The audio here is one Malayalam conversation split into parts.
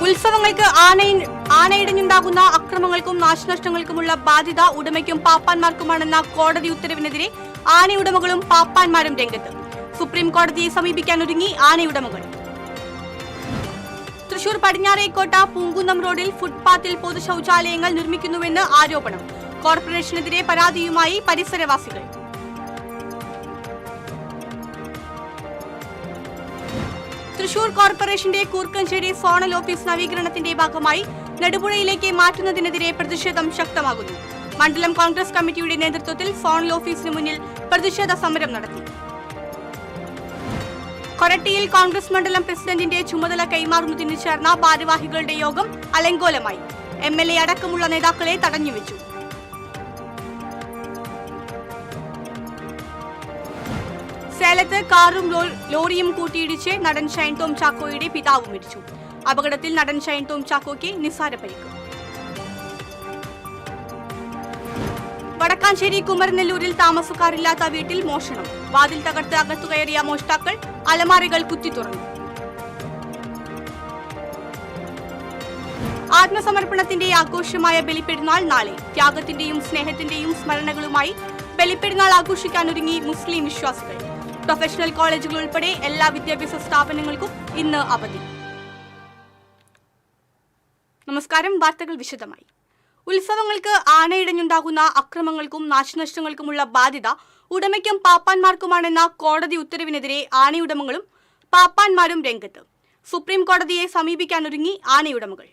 ഉത്സവങ്ങൾക്ക് ആനയിടഞ്ഞുണ്ടാകുന്ന അക്രമങ്ങൾക്കും നാശനഷ്ടങ്ങൾക്കുമുള്ള ബാധ്യത ഉടമയ്ക്കും പാപ്പാന്മാർക്കുമാണെന്ന കോടതി ഉത്തരവിനെതിരെ ആനയുടമകളും പാപ്പാന്മാരും രംഗത്ത്. സുപ്രീം കോടതിയെ സമീപിക്കാനൊരുങ്ങി ആനയുടമകൾ. തൃശൂർ പടിഞ്ഞാറേക്കോട്ട പൂങ്കുന്നം റോഡിൽ ഫുട്പാത്തിൽ പൊതു ശൌചാലയങ്ങൾ നിർമ്മിക്കുന്നുവെന്ന് ആരോപണം. കോർപ്പറേഷനെതിരെ പരാതിയുമായി പരിസരവാസികൾ. തൃശൂർ കോർപ്പറേഷന്റെ കൂർക്കഞ്ചേരി സോണൽ ഓഫീസ് നവീകരണത്തിന്റെ ഭാഗമായി നെടുപുഴയിലേക്ക് മാറ്റുന്നതിനെതിരെ പ്രതിഷേധം ശക്തമാകുന്നു. മണ്ഡലം കോൺഗ്രസ് കമ്മിറ്റിയുടെ നേതൃത്വത്തിൽ സോണൽ ഓഫീസിന് മുന്നിൽ പ്രതിഷേധ സമരം നടത്തി. കൊരട്ടിയിൽ കോൺഗ്രസ് മണ്ഡലം പ്രസിഡന്റിന്റെ ചുമതല കൈമാറുന്നതിന് ചേർന്ന ഭാരവാഹികളുടെ യോഗം അലങ്കോലമായി. MLA അടക്കമുള്ള നേതാക്കളെ തടഞ്ഞുവെച്ചു. സേലത്ത് കാറും ലോറിയും കൂട്ടിയിടിച്ച് നടൻ ഷൈൻ ടോം ചാക്കോയുടെ പിതാവ് മരിച്ചു. അപകടത്തിൽ നടൻ ഷൈൻ ടോം ചാക്കോയ്ക്ക് നിസ്സാര പരിക്ക്. വടക്കാഞ്ചേരി കുമരനെല്ലൂരിൽ താമസക്കാരില്ലാത്ത വീട്ടിൽ മോഷണം. വാതിൽ തകർത്ത് അകത്തുകയറിയ മോഷ്ടാക്കൾ അലമാരകൾ കുത്തിത്തുറന്നു. ആത്മസമർപ്പണത്തിന്റെ ആഘോഷമായ ബലിപ്പെരുന്നാൾ നാളെ. ത്യാഗത്തിന്റെയും സ്നേഹത്തിന്റെയും സ്മരണകളുമായി ബലിപ്പെരുന്നാൾ ആഘോഷിക്കാനൊരുങ്ങി മുസ്ലിം വിശ്വാസികൾ. പ്രൊഫഷണൽ കോളേജുകൾ ഉൾപ്പെടെ എല്ലാ വിദ്യാഭ്യാസ സ്ഥാപനങ്ങൾക്കും ഇന്ന് അവധി. നമസ്കാരം. വാർത്തകൾ വിശദമായി. ഉത്സവങ്ങൾക്ക് ആനയിടഞ്ഞുണ്ടാകുന്ന അക്രമങ്ങൾക്കും നാശനഷ്ടങ്ങൾക്കുമുള്ള ബാധ്യത ഉടമയ്ക്കും പാപ്പാന്മാർക്കുമാണെന്ന കോടതി ഉത്തരവിനെതിരെ ആനയുടമകളും പാപ്പാന്മാരും രംഗത്ത്. സുപ്രീം കോടതിയെ സമീപിക്കാനൊരുങ്ങി ആനയുടമകൾ.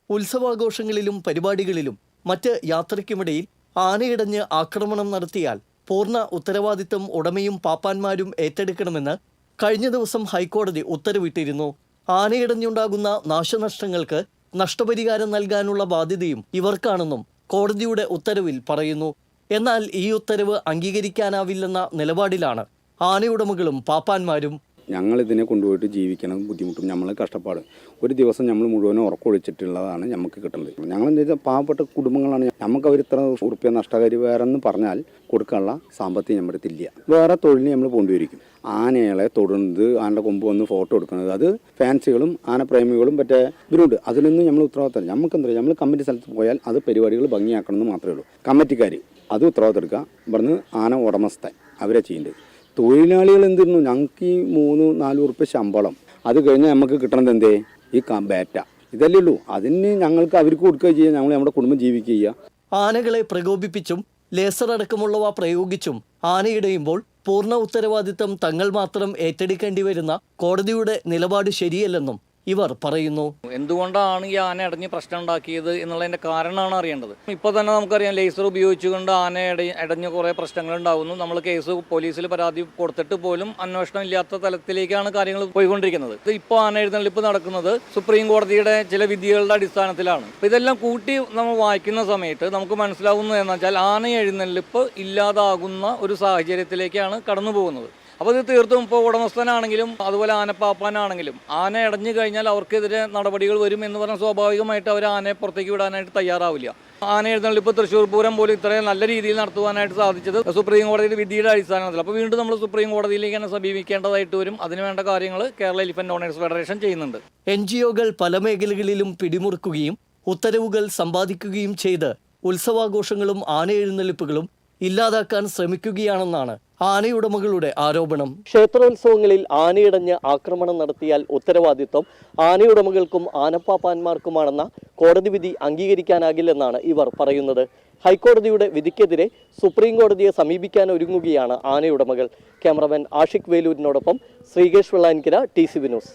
ഉത്സവാഘോഷങ്ങളിലും പരിപാടികളിലും മറ്റ് യാത്രയ്ക്കുമിടയിൽ ആനയിടഞ്ഞ് ആക്രമണം നടത്തിയാൽ പൂർണ്ണ ഉത്തരവാദിത്തം ഉടമയും പാപ്പാന്മാരും ഏറ്റെടുക്കണമെന്ന് കഴിഞ്ഞ ദിവസം ഹൈക്കോടതി ഉത്തരവിട്ടിരുന്നു. ആനയിടഞ്ഞുണ്ടാകുന്ന നാശനഷ്ടങ്ങൾക്ക് നഷ്ടപരിഹാരം നൽകാനുള്ള ബാധ്യതയും ഇവർക്കാണെന്നും കോടതിയുടെ ഉത്തരവിൽ പറയുന്നു. എന്നാൽ ഈ ഉത്തരവ് അംഗീകരിക്കാനാവില്ലെന്ന നിലപാടിലാണ് ആനയുടമകളും പാപ്പാന്മാരും. ഞങ്ങളിതിനെ കൊണ്ടുപോയിട്ട് ജീവിക്കണം ബുദ്ധിമുട്ടും നമ്മളെ കഷ്ടപ്പാട്. ഒരു ദിവസം നമ്മൾ മുഴുവനും ഉറക്കൊഴിച്ചിട്ടുള്ളതാണ് നമുക്ക് കിട്ടുന്നത്. ഞങ്ങളെന്താ വെച്ചാൽ പാവപ്പെട്ട കുടുംബങ്ങളാണ്. നമുക്ക് അവർ ഇത്ര ഉറുപ്പ്യ നഷ്ടപരിഹാരം പറഞ്ഞാൽ കൊടുക്കാനുള്ള സാമ്പത്തികം നമ്മുടെ അടുത്തില്ല. വേറെ തൊഴിലിന് നമ്മൾ കൊണ്ടുവരിക്കും. ആനകളെ തൊടുന്നത്, ആനയുടെ കൊമ്പ് വന്ന് ഫോട്ടോ എടുക്കുന്നത്, അത് ഫാൻസികളും ആനപ്രേമികളും മറ്റേ ഇവരുണ്ട്. അതിലൊന്നും നമ്മൾ ഉത്തരവാദിത്തം. നമുക്കെന്താ, നമ്മൾ കമ്മിറ്റി സ്ഥലത്ത് പോയാൽ അത് പരിപാടികൾ ഭംഗിയാക്കണമെന്ന് മാത്രമേ ഉള്ളൂ. കമ്മിറ്റിക്കാർ അത് ഉത്തരവാദിത്തം എടുക്കുക. ഇവിടുന്ന് ആന ഉടമസ്ഥൻ അവരെ ചെയ്യേണ്ടത്. തൊഴിലാളികൾ എന്തിരുന്നു, ഞങ്ങൾക്ക് ഈ 3-4 ഉറുപ്പ്യ ശമ്പളം, അത് കഴിഞ്ഞാൽ നമുക്ക് കിട്ടണത് എന്തേ, ഈ ബാറ്റ. ഇതല്ലേ ഉള്ളൂ. അതിന് ഞങ്ങൾക്ക് അവർക്ക് കൊടുക്കുകയും ചെയ്യുക, ഞങ്ങൾ നമ്മുടെ കുടുംബം ജീവിക്കുക ചെയ്യുക. ആനകളെ പ്രകോപിപ്പിച്ചും ലേസർ അടക്കമുള്ളവ പ്രയോഗിച്ചും ആനയിടയുമ്പോൾ പൂർണ്ണ ഉത്തരവാദിത്തം തങ്ങൾ മാത്രം ഏറ്റെടുക്കേണ്ടി വരുന്ന കോടതിയുടെ നിലപാട് ശരിയല്ലെന്നും ഇവർ പറയുന്നു. എന്തുകൊണ്ടാണ് ഈ ആന അടഞ്ഞ് പ്രശ്നം ഉണ്ടാക്കിയത് എന്നുള്ളതിന്റെ കാരണമാണ് അറിയേണ്ടത്. ഇപ്പോൾ തന്നെ നമുക്കറിയാം, ലേസർ ഉപയോഗിച്ചുകൊണ്ട് ആന അടഞ്ഞ് കുറേ പ്രശ്നങ്ങൾ ഉണ്ടാകുന്നു. നമ്മൾ കേസ് പോലീസിൽ പരാതി കൊടുത്തിട്ട് പോലും അന്വേഷണം ഇല്ലാത്ത തലത്തിലേക്കാണ് കാര്യങ്ങൾ പോയിക്കൊണ്ടിരിക്കുന്നത്. ഇപ്പോൾ ആന എഴുന്നള്ളിപ്പ് നടക്കുന്നത് സുപ്രീം കോടതിയുടെ ചില വിധികളുടെ അടിസ്ഥാനത്തിലാണ്. അപ്പോൾ ഇതെല്ലാം കൂട്ടി നമ്മൾ വായിക്കുന്ന സമയത്ത് നമുക്ക് മനസ്സിലാവുന്നത് എന്ന് വെച്ചാൽ ആന എഴുന്നള്ളിപ്പ് ഇല്ലാതാകുന്ന ഒരു സാഹചര്യത്തിലേക്കാണ് കടന്നു പോകുന്നത്. അപ്പോൾ ഇത് തീർത്തും ഇപ്പോൾ ഉടമസ്ഥനാണെങ്കിലും അതുപോലെ ആനപ്പാപ്പാനാണെങ്കിലും ആന അടഞ്ഞു കഴിഞ്ഞാൽ അവർക്കെതിരെ നടപടികൾ വരും എന്ന് പറഞ്ഞാൽ സ്വാഭാവികമായിട്ട് അവർ ആനയെ പുറത്തേക്ക് വിടാനായിട്ട് തയ്യാറാവില്ല. ആന എഴുന്നള്ളിപ്പ് തൃശ്ശൂർ പൂരം പോലും ഇത്രയും നല്ല രീതിയിൽ നടത്തുവാനായിട്ട് സാധിച്ചത് സുപ്രീം കോടതിയുടെ വിധിയുടെ അടിസ്ഥാനത്തിൽ. അപ്പോൾ വീണ്ടും നമ്മൾ സുപ്രീം കോടതിയിലേക്കാണ് സമീപിക്കേണ്ടതായിട്ട് വരും. അതിനുവേണ്ട കാര്യങ്ങൾ കേരള എലിഫന്റ് ഓണേഴ്സ് ഫെഡറേഷൻ ചെയ്യുന്നുണ്ട്. NGOകൾ പല മേഖലകളിലും പിടിമുറുക്കുകയും ഉത്തരവുകൾ സമ്പാദിക്കുകയും ചെയ്ത് ഉത്സവാഘോഷങ്ങളും ആനയെഴുന്നള്ളിപ്പുകളും ഇല്ലാതാക്കാൻ ശ്രമിക്കുകയാണെന്നാണ് ആനയുടമകളുടെ ആരോപണം. ക്ഷേത്രോത്സവങ്ങളിൽ ആനയിടഞ്ഞ് ആക്രമണം നടത്തിയാൽ ഉത്തരവാദിത്വം ആനയുടമകൾക്കും ആനപ്പാപ്പാന്മാർക്കുമാണെന്ന കോടതി വിധി അംഗീകരിക്കാനാകില്ലെന്നാണ് ഇവർ പറയുന്നത്. ഹൈക്കോടതിയുടെ വിധിക്കെതിരെ സുപ്രീം കോടതിയെ സമീപിക്കാൻ ഒരുങ്ങുകയാണ് ആനയുടമകൾ. ക്യാമറമാൻ ആഷിഖ് വേലൂരിനോടൊപ്പം ശ്രീകേഷ് വെള്ളാനിക്കര, TCB ന്യൂസ്.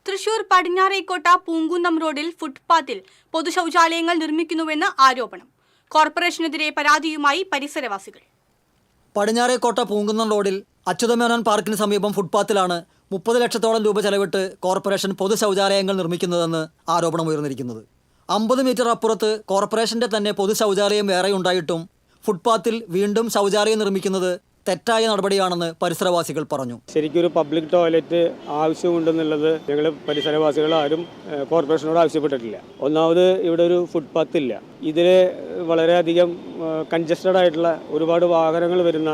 തൃശൂർ പടിഞ്ഞാറേക്കോട്ട പൂങ്കുന്നം റോഡിൽ ഫുട്പാത്തിൽ പൊതു ശൌചാലയങ്ങൾ നിർമ്മിക്കുന്നുവെന്ന് ആരോപണം. കോർപ്പറേഷനെതിരെ പരാതിയുമായി പരിസരവാസികൾ. പടിഞ്ഞാറേക്കോട്ട പൂങ്കുന്നം റോഡിൽ അച്യുതമേനോൻ പാർക്കിന് സമീപം ഫുട്പാത്തിലാണ് 30 ലക്ഷത്തോളം രൂപ ചെലവിട്ട് കോർപ്പറേഷൻ പൊതു ശൗചാലയങ്ങൾ നിർമ്മിക്കുന്നതെന്ന് ആരോപണം ഉയർന്നിരിക്കുന്നത്. 50 മീറ്റർ അപ്പുറത്ത് കോർപ്പറേഷന്റെ തന്നെ പൊതു ശൗചാലയം വേറെ ഉണ്ടായിട്ടും ഫുട്പാത്തിൽ വീണ്ടും ശൗചാലയം നിർമ്മിക്കുന്നത് തെറ്റായ നടപടിയാണെന്ന് പരിസരവാസികൾ പറഞ്ഞു. ശരിക്കും ഒരു പബ്ലിക് ടോയ്ലറ്റ് ആവശ്യമുണ്ടെന്നുള്ളത് ഞങ്ങൾ പരിസരവാസികൾ ആരും കോർപ്പറേഷനോട് ആവശ്യപ്പെട്ടിട്ടില്ല. ഒന്നാമത് ഇവിടെ ഒരു ഫുട്പാത്ത് ഇല്ല. ഇതിൽ വളരെയധികം കൺജസ്റ്റഡ് ആയിട്ടുള്ള ഒരുപാട് വാഹനങ്ങൾ വരുന്ന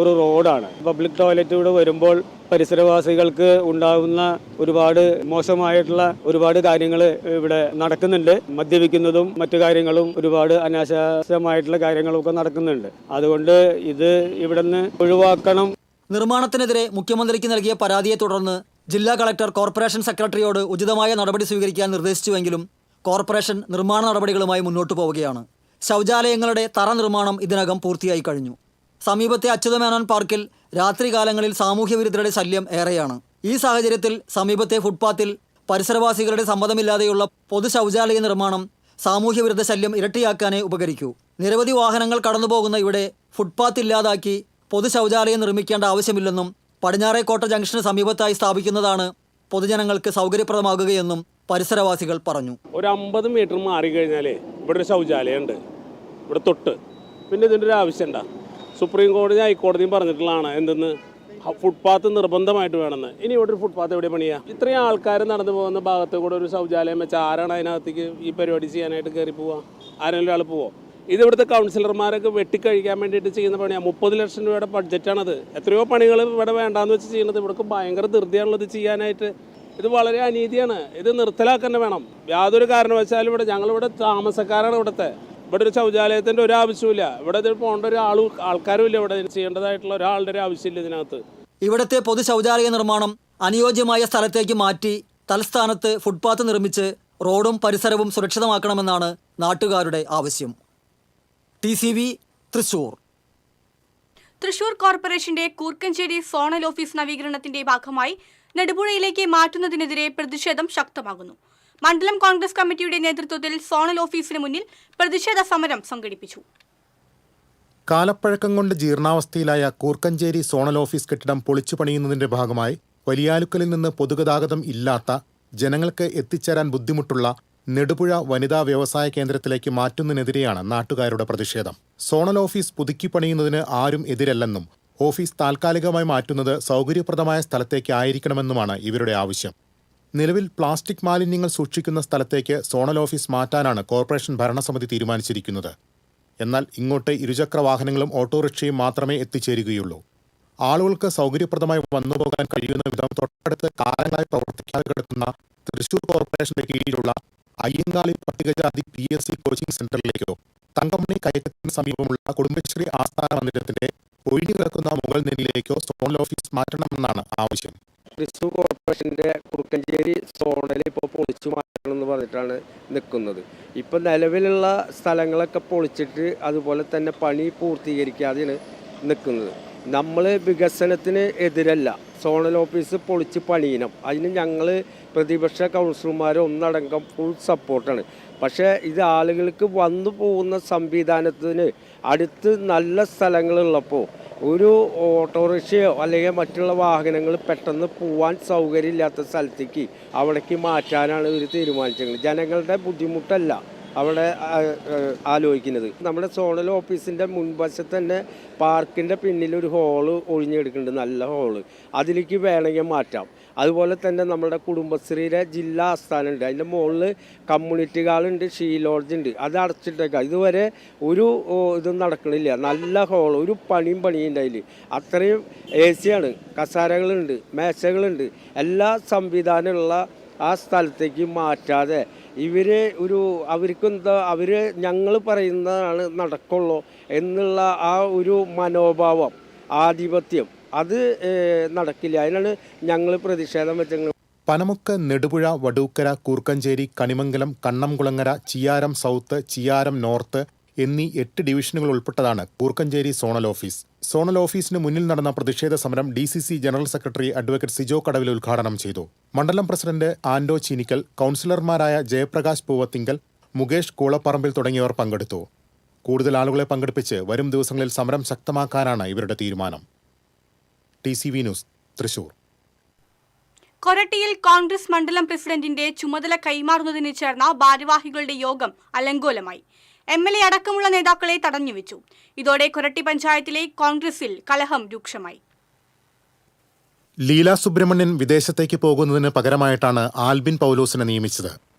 ഒരു റോഡാണ്. പബ്ലിക് ടോയ്ലറ്റ് ഇവിടെ വരുമ്പോൾ പരിസരവാസികൾക്ക് ഉണ്ടാകുന്ന ഒരുപാട് മോശമായിട്ടുള്ള ഒരുപാട് കാര്യങ്ങൾ ഇവിടെ നടക്കുന്നുണ്ട്. മദ്യപിക്കുന്നതും മറ്റു കാര്യങ്ങളും ഒരുപാട് അനാശാസ്യമായിട്ടുള്ള കാര്യങ്ങളും ഒക്കെ നടക്കുന്നുണ്ട്. അതുകൊണ്ട് ഇത് ഇവിടെ നിന്ന് ഒഴിവാക്കണം. നിർമ്മാണത്തിനെതിരെ മുഖ്യമന്ത്രിക്ക് നൽകിയ പരാതിയെ തുടർന്ന് ജില്ലാ കളക്ടർ കോർപ്പറേഷൻ സെക്രട്ടറിയോട് ഉചിതമായ നടപടി സ്വീകരിക്കാൻ നിർദ്ദേശിച്ചുവെങ്കിലും കോർപ്പറേഷൻ നിർമ്മാണ നടപടികളുമായി മുന്നോട്ടു പോവുകയാണ്. ശൗചാലയങ്ങളുടെ തറ നിർമ്മാണം ഇതിനകം പൂർത്തിയായി കഴിഞ്ഞു. സമീപത്തെ അച്യുതമേനോൻ പാർക്കിൽ രാത്രികാലങ്ങളിൽ സാമൂഹ്യവിരുദ്ധരുടെ ശല്യം ഏറെയാണ്. ഈ സാഹചര്യത്തിൽ സമീപത്തെ ഫുട്പാത്തിൽ പരിസരവാസികളുടെ സമ്മതമില്ലാതെയുള്ള പൊതു ശൗചാലയ നിർമ്മാണം സാമൂഹ്യവിരുദ്ധ ശല്യം ഇരട്ടിയാക്കാനേ ഉപകരിക്കൂ. നിരവധി വാഹനങ്ങൾ കടന്നുപോകുന്ന ഇവിടെ ഫുട്പാത്ത് ഇല്ലാതാക്കി പൊതു ശൗചാലയം നിർമ്മിക്കേണ്ട ആവശ്യമില്ലെന്നും പടിഞ്ഞാറേക്കോട്ട ജംഗ്ഷന് സമീപത്തായി സ്ഥാപിക്കുന്നതാണ് പൊതുജനങ്ങൾക്ക് സൗകര്യപ്രദമാകുകയെന്നും പരിസരവാസികൾ പറഞ്ഞു. ഒരു 50 മീറ്റർ മാറിക്കഴിഞ്ഞാലേ ഇവിടെ ഒരു ശൗചാലയം ഉണ്ട്, ഇവിടെ തൊട്ട്. പിന്നെ ഇതിൻ്റെ ഒരു ആവശ്യമുണ്ട? സുപ്രീം കോടതി ഹൈക്കോടതിയും പറഞ്ഞിട്ടുള്ളതാണ് എന്തെന്ന്, ഫുട്പാത്ത് നിർബന്ധമായിട്ട് വേണമെന്ന്. ഇനി ഇവിടെ ഒരു ഫുട്പാത്ത് എവിടെ പണിയാ? ഇത്രയും ആൾക്കാർ നടന്നു പോകുന്ന ഭാഗത്ത് കൂടെ ഒരു ശൗചാലയം വെച്ചാൽ ആരാണ് അതിനകത്തേക്ക് ഈ പരിപാടി ചെയ്യാനായിട്ട് കയറി പോവുക? ആരെങ്കിലും ആൾ പോവോ? ഇത് ഇവിടുത്തെ കൗൺസിലർമാരൊക്കെ വെട്ടിക്കഴിക്കാൻ വേണ്ടിയിട്ട് ചെയ്യുന്ന പണിയാണ്. 30 ലക്ഷം രൂപയുടെ ബഡ്ജറ്റാണത്. എത്രയോ പണികൾ ഇവിടെ വേണ്ടാന്ന് വെച്ച് ചെയ്യുന്നത്. ഇവിടേക്ക് ഭയങ്കര ധൃതിയാണുള്ളത് ചെയ്യാനായിട്ട്. ഇത് വളരെ അനീതിയാണ്. ഇത് നിർത്തലാക്കാൻ വേണം. യാതൊരു കാരണവശാലും ഇവിടെ ഞങ്ങളിവിടെ താമസക്കാരാണ്. ഇവിടെ ഒരു ശൗചാലയത്തിൻ്റെ ഒരു ആവശ്യമില്ല. ഇവിടെ ഇത് പോകേണ്ട ആൾക്കാരും ഇല്ല. ഇവിടെ ചെയ്യേണ്ടതായിട്ടുള്ള ഒരാളുടെ ഒരു ആവശ്യമില്ല ഇതിനകത്ത്. ഇവിടുത്തെ പൊതു ശൗചാലയ നിർമ്മാണം അനുയോജ്യമായ സ്ഥലത്തേക്ക് മാറ്റി തലസ്ഥാനത്ത് ഫുട്പാത്ത് നിർമ്മിച്ച് റോഡും പരിസരവും സുരക്ഷിതമാക്കണമെന്നാണ് നാട്ടുകാരുടെ ആവശ്യം. TCV തൃശൂർ. തൃശൂർ കോർപ്പറേഷന്റെ കൂർക്കഞ്ചേരി സോണൽ ഓഫീസ് നവീകരണത്തിന്റെ ഭാഗമായി നെടുപുഴയിലേക്ക് മാറ്റുന്നതിനെതിരെ പ്രതിഷേധം ശക്തമാകുന്നു. മണ്ഡലം കോൺഗ്രസ് കമ്മിറ്റിയുടെ നേതൃത്വത്തിൽ സോണൽ ഓഫീസിന് മുന്നിൽ പ്രതിഷേധ സമരം സംഘടിപ്പിച്ചു. കാലപ്പഴക്കം കൊണ്ട് ജീർണാവസ്ഥയിലായ കൂർക്കഞ്ചേരി സോണൽ ഓഫീസ് കെട്ടിടം പൊളിച്ചു പണിയുന്നതിന്റെ ഭാഗമായി വലിയാലുക്കലിൽ നിന്ന് പൊതുഗതാഗതം ഇല്ലാത്ത, ജനങ്ങൾക്ക് എത്തിച്ചേരാൻ ബുദ്ധിമുട്ടുള്ള നെടുപുഴ വനിതാ വ്യവസായ കേന്ദ്രത്തിലേക്ക് മാറ്റുന്നതിനെതിരെയാണ് നാട്ടുകാരുടെ പ്രതിഷേധം. സോണൽ ഓഫീസ് പുതുക്കി പണിയുന്നതിന് ആരും എതിരല്ലെന്നും ഓഫീസ് താൽക്കാലികമായി മാറ്റുന്നത് സൗകര്യപ്രദമായ സ്ഥലത്തേക്ക് ആയിരിക്കണമെന്നുമാണ് ഇവരുടെ ആവശ്യം. നിലവിൽ പ്ലാസ്റ്റിക് മാലിന്യങ്ങൾ സൂക്ഷിക്കുന്ന സ്ഥലത്തേക്ക് സോണൽ ഓഫീസ് മാറ്റാനാണ് കോർപ്പറേഷൻ ഭരണസമിതി തീരുമാനിച്ചിരിക്കുന്നത്. എന്നാൽ ഇങ്ങോട്ട് ഇരുചക്ര വാഹനങ്ങളും ഓട്ടോറിക്ഷയും മാത്രമേ എത്തിച്ചേരുകയുള്ളൂ. ആളുകൾക്ക് സൗകര്യപ്രദമായി വന്നുപോകാൻ കഴിയുന്ന വിധം തൊട്ടടുത്ത് കാലങ്ങളായി പ്രവർത്തിക്കാതെ കിടക്കുന്ന തൃശൂർ കോർപ്പറേഷന്റെ കീഴിലുള്ള അയ്യങ്കാളി പട്ടികജാതി PSC കോച്ചിംഗ് സെന്ററിലേക്കോ തങ്കമണി കയറ്റത്തിന് സമീപമുള്ള കുടുംബശ്രീ ആസ്ഥാന മന്ദിരത്തിന്റെ ഒഴിഞ്ഞു കിടക്കുന്ന മുകൾ നിലയിലേക്കോ സോണൽ ഓഫീസ് മാറ്റണമെന്നാണ് ആവശ്യം. തൃശ്ശൂർ കോർപ്പറേഷൻ്റെ കുറുക്കഞ്ചേരി സോണൽ ഇപ്പോൾ പൊളിച്ചു മാറ്റണം എന്ന് പറഞ്ഞിട്ടാണ് നിൽക്കുന്നത്. ഇപ്പം നിലവിലുള്ള സ്ഥലങ്ങളൊക്കെ പൊളിച്ചിട്ട് അതുപോലെ തന്നെ പണി പൂർത്തീകരിക്കാതെയാണ് നിൽക്കുന്നത്. നമ്മൾ വികസനത്തിന് എതിരല്ല, സോണൽ ഓഫീസ് പൊളിച്ച് പണിയണം. അതിന് ഞങ്ങൾ പ്രതിപക്ഷ കൗൺസിലർമാർ ഒന്നടങ്കം ഫുൾ സപ്പോർട്ടാണ്. പക്ഷേ ഇത് ആളുകൾക്ക് വന്നു പോകുന്ന സംവിധാനത്തിന് അടുത്ത് നല്ല സ്ഥലങ്ങളുള്ളപ്പോൾ ഒരു ഓട്ടോറിക്ഷയോ അല്ലെങ്കിൽ മറ്റുള്ള വാഹനങ്ങൾ പെട്ടെന്ന് പോവാൻ സൗകര്യമില്ലാത്ത സ്ഥലത്തേക്ക് അവിടേക്ക് മാറ്റാനാണ് ഇവർ തീരുമാനിച്ചത്. ജനങ്ങളുടെ ബുദ്ധിമുട്ടല്ല അവിടെ ആലോചിക്കുന്നത്. നമ്മുടെ സോണൽ ഓഫീസിൻ്റെ മുൻവശത്ത് തന്നെ പാർക്കിൻ്റെ പിന്നിലൊരു ഹോള് ഒഴിഞ്ഞെടുക്കുന്നുണ്ട്, നല്ല ഹോള്. അതിലേക്ക് വേണമെങ്കിൽ മാറ്റാം. അതുപോലെ തന്നെ നമ്മുടെ കുടുംബശ്രീയുടെ ജില്ലാ ആസ്ഥാനമുണ്ട്, അതിൻ്റെ മുകളിൽ കമ്മ്യൂണിറ്റി ഹാളുണ്ട്, ഷീ ലോഡ്ജ് ഉണ്ട്. അത് അടച്ചിട്ടേക്കാം. ഇതുവരെ ഒരു ഇതും നടക്കണില്ല. നല്ല ഹോൾ, ഒരു പണിയുണ്ട് അതിൽ. അത്രയും AC ആണ്, കസാരകളുണ്ട്, മേശകളുണ്ട്, എല്ലാ സംവിധാനമുള്ള ആ സ്ഥലത്തേക്ക് മാറ്റാതെ അവർ ഞങ്ങൾ പറയുന്നതാണ് നടക്കുള്ളൂ എന്നുള്ള ആ ഒരു മനോഭാവം, ആധിപത്യം, അത് നടക്കില്ല. അതിനാണ് ഞങ്ങൾ പ്രതിഷേധം വെച്ചത്. പനമുക്ക്, നെടുപുഴ, വടൂക്കര, കൂർക്കഞ്ചേരി, കണിമംഗലം, കണ്ണംകുളങ്ങര, ചിയാരം സൗത്ത്, ചിയാരം നോർത്ത് എന്നീ 8 ഡിവിഷനുകൾ ഉൾപ്പെട്ടതാണ് കൂർക്കഞ്ചേരി സോണൽ ഓഫീസ്. സോണൽ ഓഫീസിന് മുന്നിൽ നടന്ന പ്രതിഷേധ സമരം DCC general secretary advocate Sijo കടവിൽ ഉദ്ഘാടനം ചെയ്തു. മണ്ഡലം പ്രസിഡന്റ് ആൻഡോ ചീനിക്കൽ, കൗൺസിലർമാരായ ജയപ്രകാശ് പൂവത്തിങ്കൽ, മുകേഷ് കൂളപ്പറമ്പിൽ തുടങ്ങിയവർ പങ്കെടുത്തു. കൂടുതൽ ആളുകളെ പങ്കെടുപ്പിച്ച് വരും ദിവസങ്ങളിൽ സമരം ശക്തമാക്കാനാണ് ഇവരുടെ തീരുമാനം. TCV news, Thrissur. കൊരട്ടിയിൽ കോൺഗ്രസ് മണ്ഡലം പ്രസിഡന്റിന്റെ ചുമതല കൈമാറുന്നതിന് ചേർന്ന ഭാരവാഹികളുടെ യോഗം അലങ്കോലമായി. MLA അടക്കമുള്ള നേതാക്കളെ തടഞ്ഞുവെച്ചു. ഇതോടെ കൊരട്ടി പഞ്ചായത്തിലെ കോൺഗ്രസിൽ കലഹം രൂക്ഷമായി. ലീല സുബ്രഹ്മണ്യൻ വിദേശത്തേക്ക് പോകുന്നതിന് പകരമായിട്ടാണ് ആൽബിൻ പൗലോസിനെ നിയമിച്ചത്.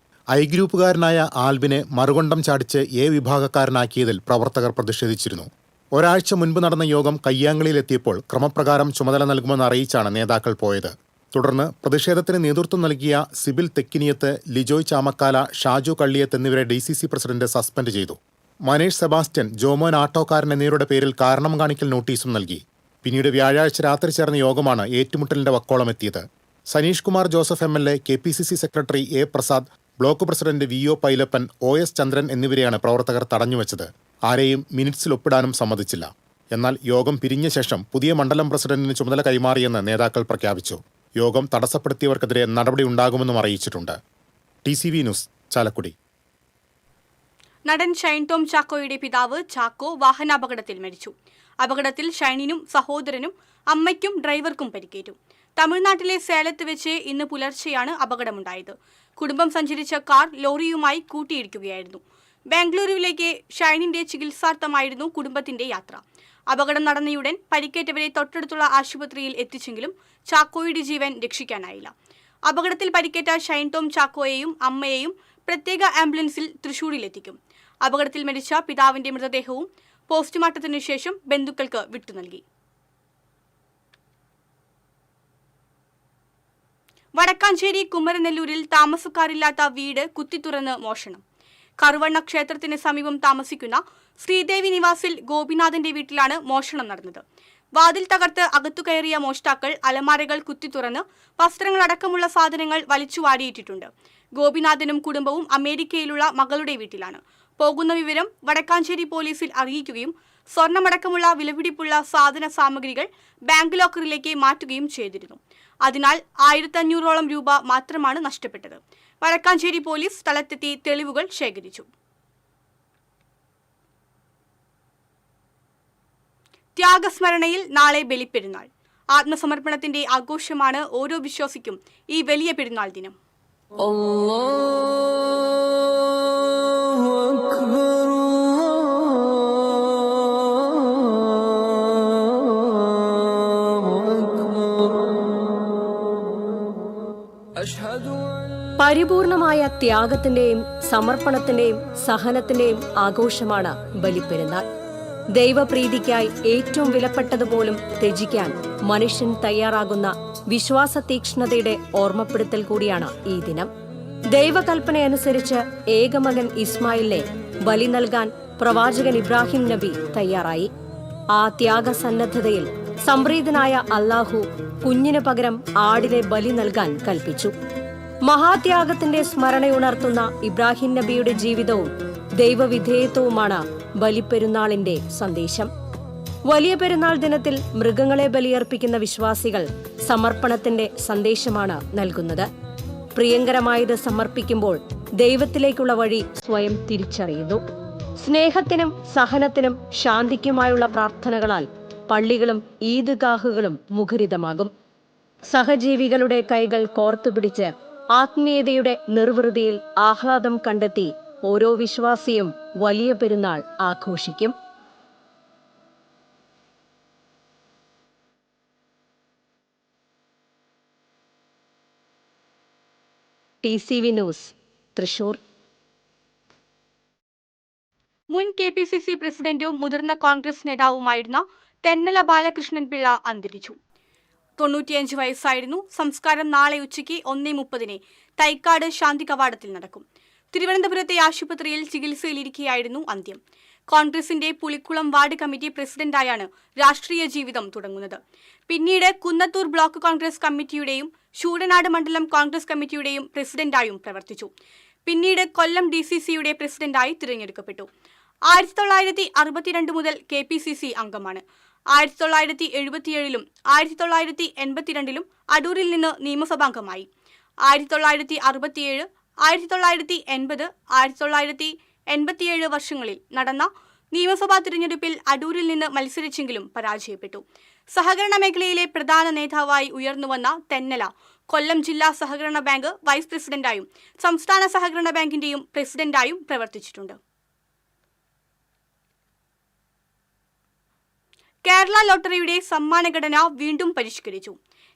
ഐ ഗ്രൂപ്പുകാരനായ ആൽബിനെ മറുകൊണ്ടം ചാടിച്ച് A വിഭാഗക്കാരനാക്കിയതിൽ പ്രവർത്തകർ പ്രതിഷേധിച്ചിരുന്നു. ഒരാഴ്ച മുൻപ് നടന്ന യോഗം കയ്യാങ്കളിയിലെത്തിയപ്പോൾ ക്രമപ്രകാരം ചുമതല നൽകുമെന്ന് അറിയിച്ചാണ് നേതാക്കൾ പോയത്. തുടർന്ന് പ്രതിഷേധത്തിന് നേതൃത്വം നൽകിയ സിബിൽ തെക്കിനിയത്ത്, ലിജോയ് ചാമക്കാല, ഷാജു കള്ളിയത്ത് എന്നിവരെ DCC പ്രസിഡന്റ് സസ്പെൻഡ് ചെയ്തു. മനേഷ് സെബാസ്റ്റ്യൻ, ജോമോൻ ആട്ടോക്കാരൻ എന്നിവരുടെ പേരിൽ കാരണം കാണിക്കൽ നോട്ടീസും നൽകി. പിന്നീട് വ്യാഴാഴ്ച രാത്രി ചേർന്ന യോഗമാണ് ഏറ്റുമുട്ടലിന്റെ വക്കോളം എത്തിയത്. Saneesh Kumar Joseph MLA, KPCC secretary A Prasad, block president VO Pailappan, OS Chandran എന്നിവരെയാണ് പ്രവർത്തകർ തടഞ്ഞുവച്ചത്. ആരെയും മിനിറ്റ്സിൽ ഒപ്പിടാനും സമ്മതിച്ചില്ല. എന്നാൽ യോഗം പിരിഞ്ഞ ശേഷം പുതിയ മണ്ഡലം പ്രസിഡന്റിന് ചുമതല കൈമാറിയെന്ന് നേതാക്കൾ പ്രഖ്യാപിച്ചു. യോഗം തടസ്സപ്പെടുത്തിയവർക്കെതിരെ നടപടിയുണ്ടാകുമെന്നും അറിയിച്ചിട്ടുണ്ട്. TCV news, Chalakudy. നടൻ ഷൈൻ ടോം ചാക്കോയുടെ പിതാവ് ചാക്കോ വാഹനാപകടത്തിൽ മരിച്ചു. അപകടത്തിൽ ഷൈനിനും സഹോദരനും അമ്മയ്ക്കും ഡ്രൈവർക്കും പരിക്കേറ്റു. തമിഴ്നാട്ടിലെ സേലത്ത് വെച്ച് ഇന്ന് പുലർച്ചെയാണ് അപകടമുണ്ടായത്. കുടുംബം സഞ്ചരിച്ച കാർ ലോറിയുമായി കൂട്ടിയിടിക്കുകയായിരുന്നു. ബാംഗ്ലൂരുവിലേക്ക് ഷൈനിന്റെ ചികിത്സാർത്ഥമായിരുന്നു കുടുംബത്തിന്റെ യാത്ര. അപകടം നടന്നയുടൻ പരിക്കേറ്റവരെ തൊട്ടടുത്തുള്ള ആശുപത്രിയിൽ എത്തിച്ചെങ്കിലും ചാക്കോയുടെ ജീവൻ രക്ഷിക്കാനായില്ല. അപകടത്തിൽ പരിക്കേറ്റ ഷൈൻ ടോം ചാക്കോയെയും അമ്മയെയും പ്രത്യേക ആംബുലൻസിൽ തൃശൂരിലെത്തിക്കും. അപകടത്തിൽ മരിച്ച പിതാവിന്റെ മൃതദേഹവും പോസ്റ്റ്മോർട്ടത്തിനു ശേഷം ബന്ധുക്കൾക്ക് വിട്ടു നൽകി. വടക്കാഞ്ചേരി കുമരനെല്ലൂരിൽ താമസക്കാരില്ലാത്ത വീട് കുത്തിത്തുറന്ന് മോഷണം. കറുവണ്ണ ക്ഷേത്രത്തിന് സമീപം താമസിക്കുന്ന ശ്രീദേവി നിവാസിൽ ഗോപിനാഥന്റെ വീട്ടിലാണ് മോഷണം നടന്നത്. വാതിൽ തകർത്ത് അകത്തു കയറിയ മോഷ്ടാക്കൾ അലമാരകൾ കുത്തിത്തുറന്ന് വസ്ത്രങ്ങളടക്കമുള്ള സാധനങ്ങൾ വലിച്ചുവാരിയിട്ടിട്ടുണ്ട്. ഗോപിനാഥനും കുടുംബവും അമേരിക്കയിലുള്ള മകളുടെ വീട്ടിലാണ്. പോകുന്ന വിവരം വടക്കാഞ്ചേരി പോലീസിൽ അറിയിക്കുകയും സ്വർണമടക്കമുള്ള വിലപിടിപ്പുള്ള സാധന സാമഗ്രികൾ ബാങ്ക് ലോക്കറിലേക്ക് മാറ്റുകയും ചെയ്തിരുന്നു. അതിനാൽ 1500ഓളം രൂപ മാത്രമാണ് നഷ്ടപ്പെട്ടത്. വടക്കാഞ്ചേരി പോലീസ് സ്ഥലത്തെത്തി തെളിവുകൾ ശേഖരിച്ചു. ത്യാഗസ്മരണയിൽ നാളെ ബലിപ്പെരുന്നാൾ. ആത്മസമർപ്പണത്തിന്റെ ആഘോഷമാണ് ഓരോ വിശ്വാസിക്കും ഈ വലിയ പെരുന്നാൾ ദിനം. പരിപൂർണമായ ത്യാഗത്തിന്റെയും സമർപ്പണത്തിന്റെയും സഹനത്തിന്റെയും ആഘോഷമാണ് ബലിപ്പെരുന്നാൾ. ദൈവപ്രീതിക്കായി ഏറ്റവും വിലപ്പെട്ടതുപോലും ത്യജിക്കാൻ മനുഷ്യൻ തയ്യാറാകുന്ന വിശ്വാസ തീക്ഷ്ണതയുടെ ഓർമ്മപ്പെടുത്തൽ കൂടിയാണ് ഈ ദിനം. ദൈവകൽപ്പനയനുസരിച്ച് ഏകമകൻ ഇസ്മായിലിനെ ബലി നൽകാൻ പ്രവാചകൻ ഇബ്രാഹിം നബി തയ്യാറായി. ആ ത്യാഗസന്നദ്ധതയിൽ സംപ്രീതനായ അല്ലാഹു കുഞ്ഞിന് പകരം ആടിനെ ബലി നൽകാൻ കൽപ്പിച്ചു. മഹാത്യാഗത്തിന്റെ സ്മരണയുണർത്തുന്ന ഇബ്രാഹിം നബിയുടെ ജീവിതവും ദൈവവിധേയത്വവുമാണ് ബലിപ്പെരുന്നാളിന്റെ സന്ദേശം. വലിയ പെരുന്നാൾ ദിനത്തിൽ മൃഗങ്ങളെ ബലിയർപ്പിക്കുന്ന വിശ്വാസികൾ സമർപ്പണത്തിന്റെ സന്ദേശമാണ് നൽകുന്നത്. പ്രിയങ്കരമായത് സമർപ്പിക്കുമ്പോൾ ദൈവത്തിലേക്കുള്ള വഴി സ്വയം തിരിച്ചറിയുന്നു. സ്നേഹത്തിനും സഹനത്തിനും ശാന്തിക്കുമായുള്ള പ്രാർത്ഥനകളാൽ പള്ളികളും ഈദ്ഗാഹുകളും മുഖരിതമാകും. സഹജീവികളുടെ കൈകൾ കോർത്തുപിടിച്ച് ആത്മീയതയുടെ നിർവൃതിയിൽ ആഹ്ലാദം കണ്ടെത്തി ഓരോ വിശ്വാസിയും വലിയ പെരുന്നാൾ ആഘോഷിക്കും. TCV news, Thrissur. മുൻ KPCC പ്രസിഡന്റും മുതിർന്ന കോൺഗ്രസ് നേതാവുമായിരുന്ന തെന്നല ബാലകൃഷ്ണൻ പിള്ള അന്തരിച്ചു. 95 വയസ്സായിരുന്നു. സംസ്കാരം നാളെ ഉച്ചയ്ക്ക് 1:30 തൈക്കാട് ശാന്തി കവാടത്തിൽ നടക്കും. തിരുവനന്തപുരത്തെ ആശുപത്രിയിൽ ചികിത്സയിലിരിക്കെയായിരുന്നു അന്ത്യം. കോൺഗ്രസിന്റെ പുളിക്കുളം വാർഡ് കമ്മിറ്റി പ്രസിഡന്റായാണ് രാഷ്ട്രീയ ജീവിതം തുടങ്ങുന്നത്. പിന്നീട് കുന്നത്തൂർ ബ്ലോക്ക് കോൺഗ്രസ് കമ്മിറ്റിയുടെയും ശൂരനാട് മണ്ഡലം കോൺഗ്രസ് കമ്മിറ്റിയുടെയും പ്രസിഡന്റായും പ്രവർത്തിച്ചു. പിന്നീട് കൊല്ലം DCCയുടെ പ്രസിഡന്റായി തിരഞ്ഞെടുക്കപ്പെട്ടു. 1962 മുതൽ KPCC അംഗമാണ്. 1977 1982 അടൂരിൽ നിന്ന് നിയമസഭാംഗമായി. 1967 1980 1987 വർഷങ്ങളിൽ നടന്ന നിയമസഭാ തിരഞ്ഞെടുപ്പിൽ അടൂരിൽ നിന്ന് മത്സരിച്ചെങ്കിലും പരാജയപ്പെട്ടു. സഹകരണ മേഖലയിലെ പ്രധാന നേതാവായി ഉയർന്നുവന്ന തെന്നല കൊല്ലം ജില്ലാ സഹകരണ ബാങ്ക് വൈസ് പ്രസിഡന്റായും സംസ്ഥാന സഹകരണ ബാങ്കിന്റെയും പ്രസിഡന്റായും പ്രവർത്തിച്ചിട്ടുണ്ട്. കേരള ലോട്ടറിയുടെ സമ്മാനഘടന വീണ്ടും പരിഷ്കരിച്ചു.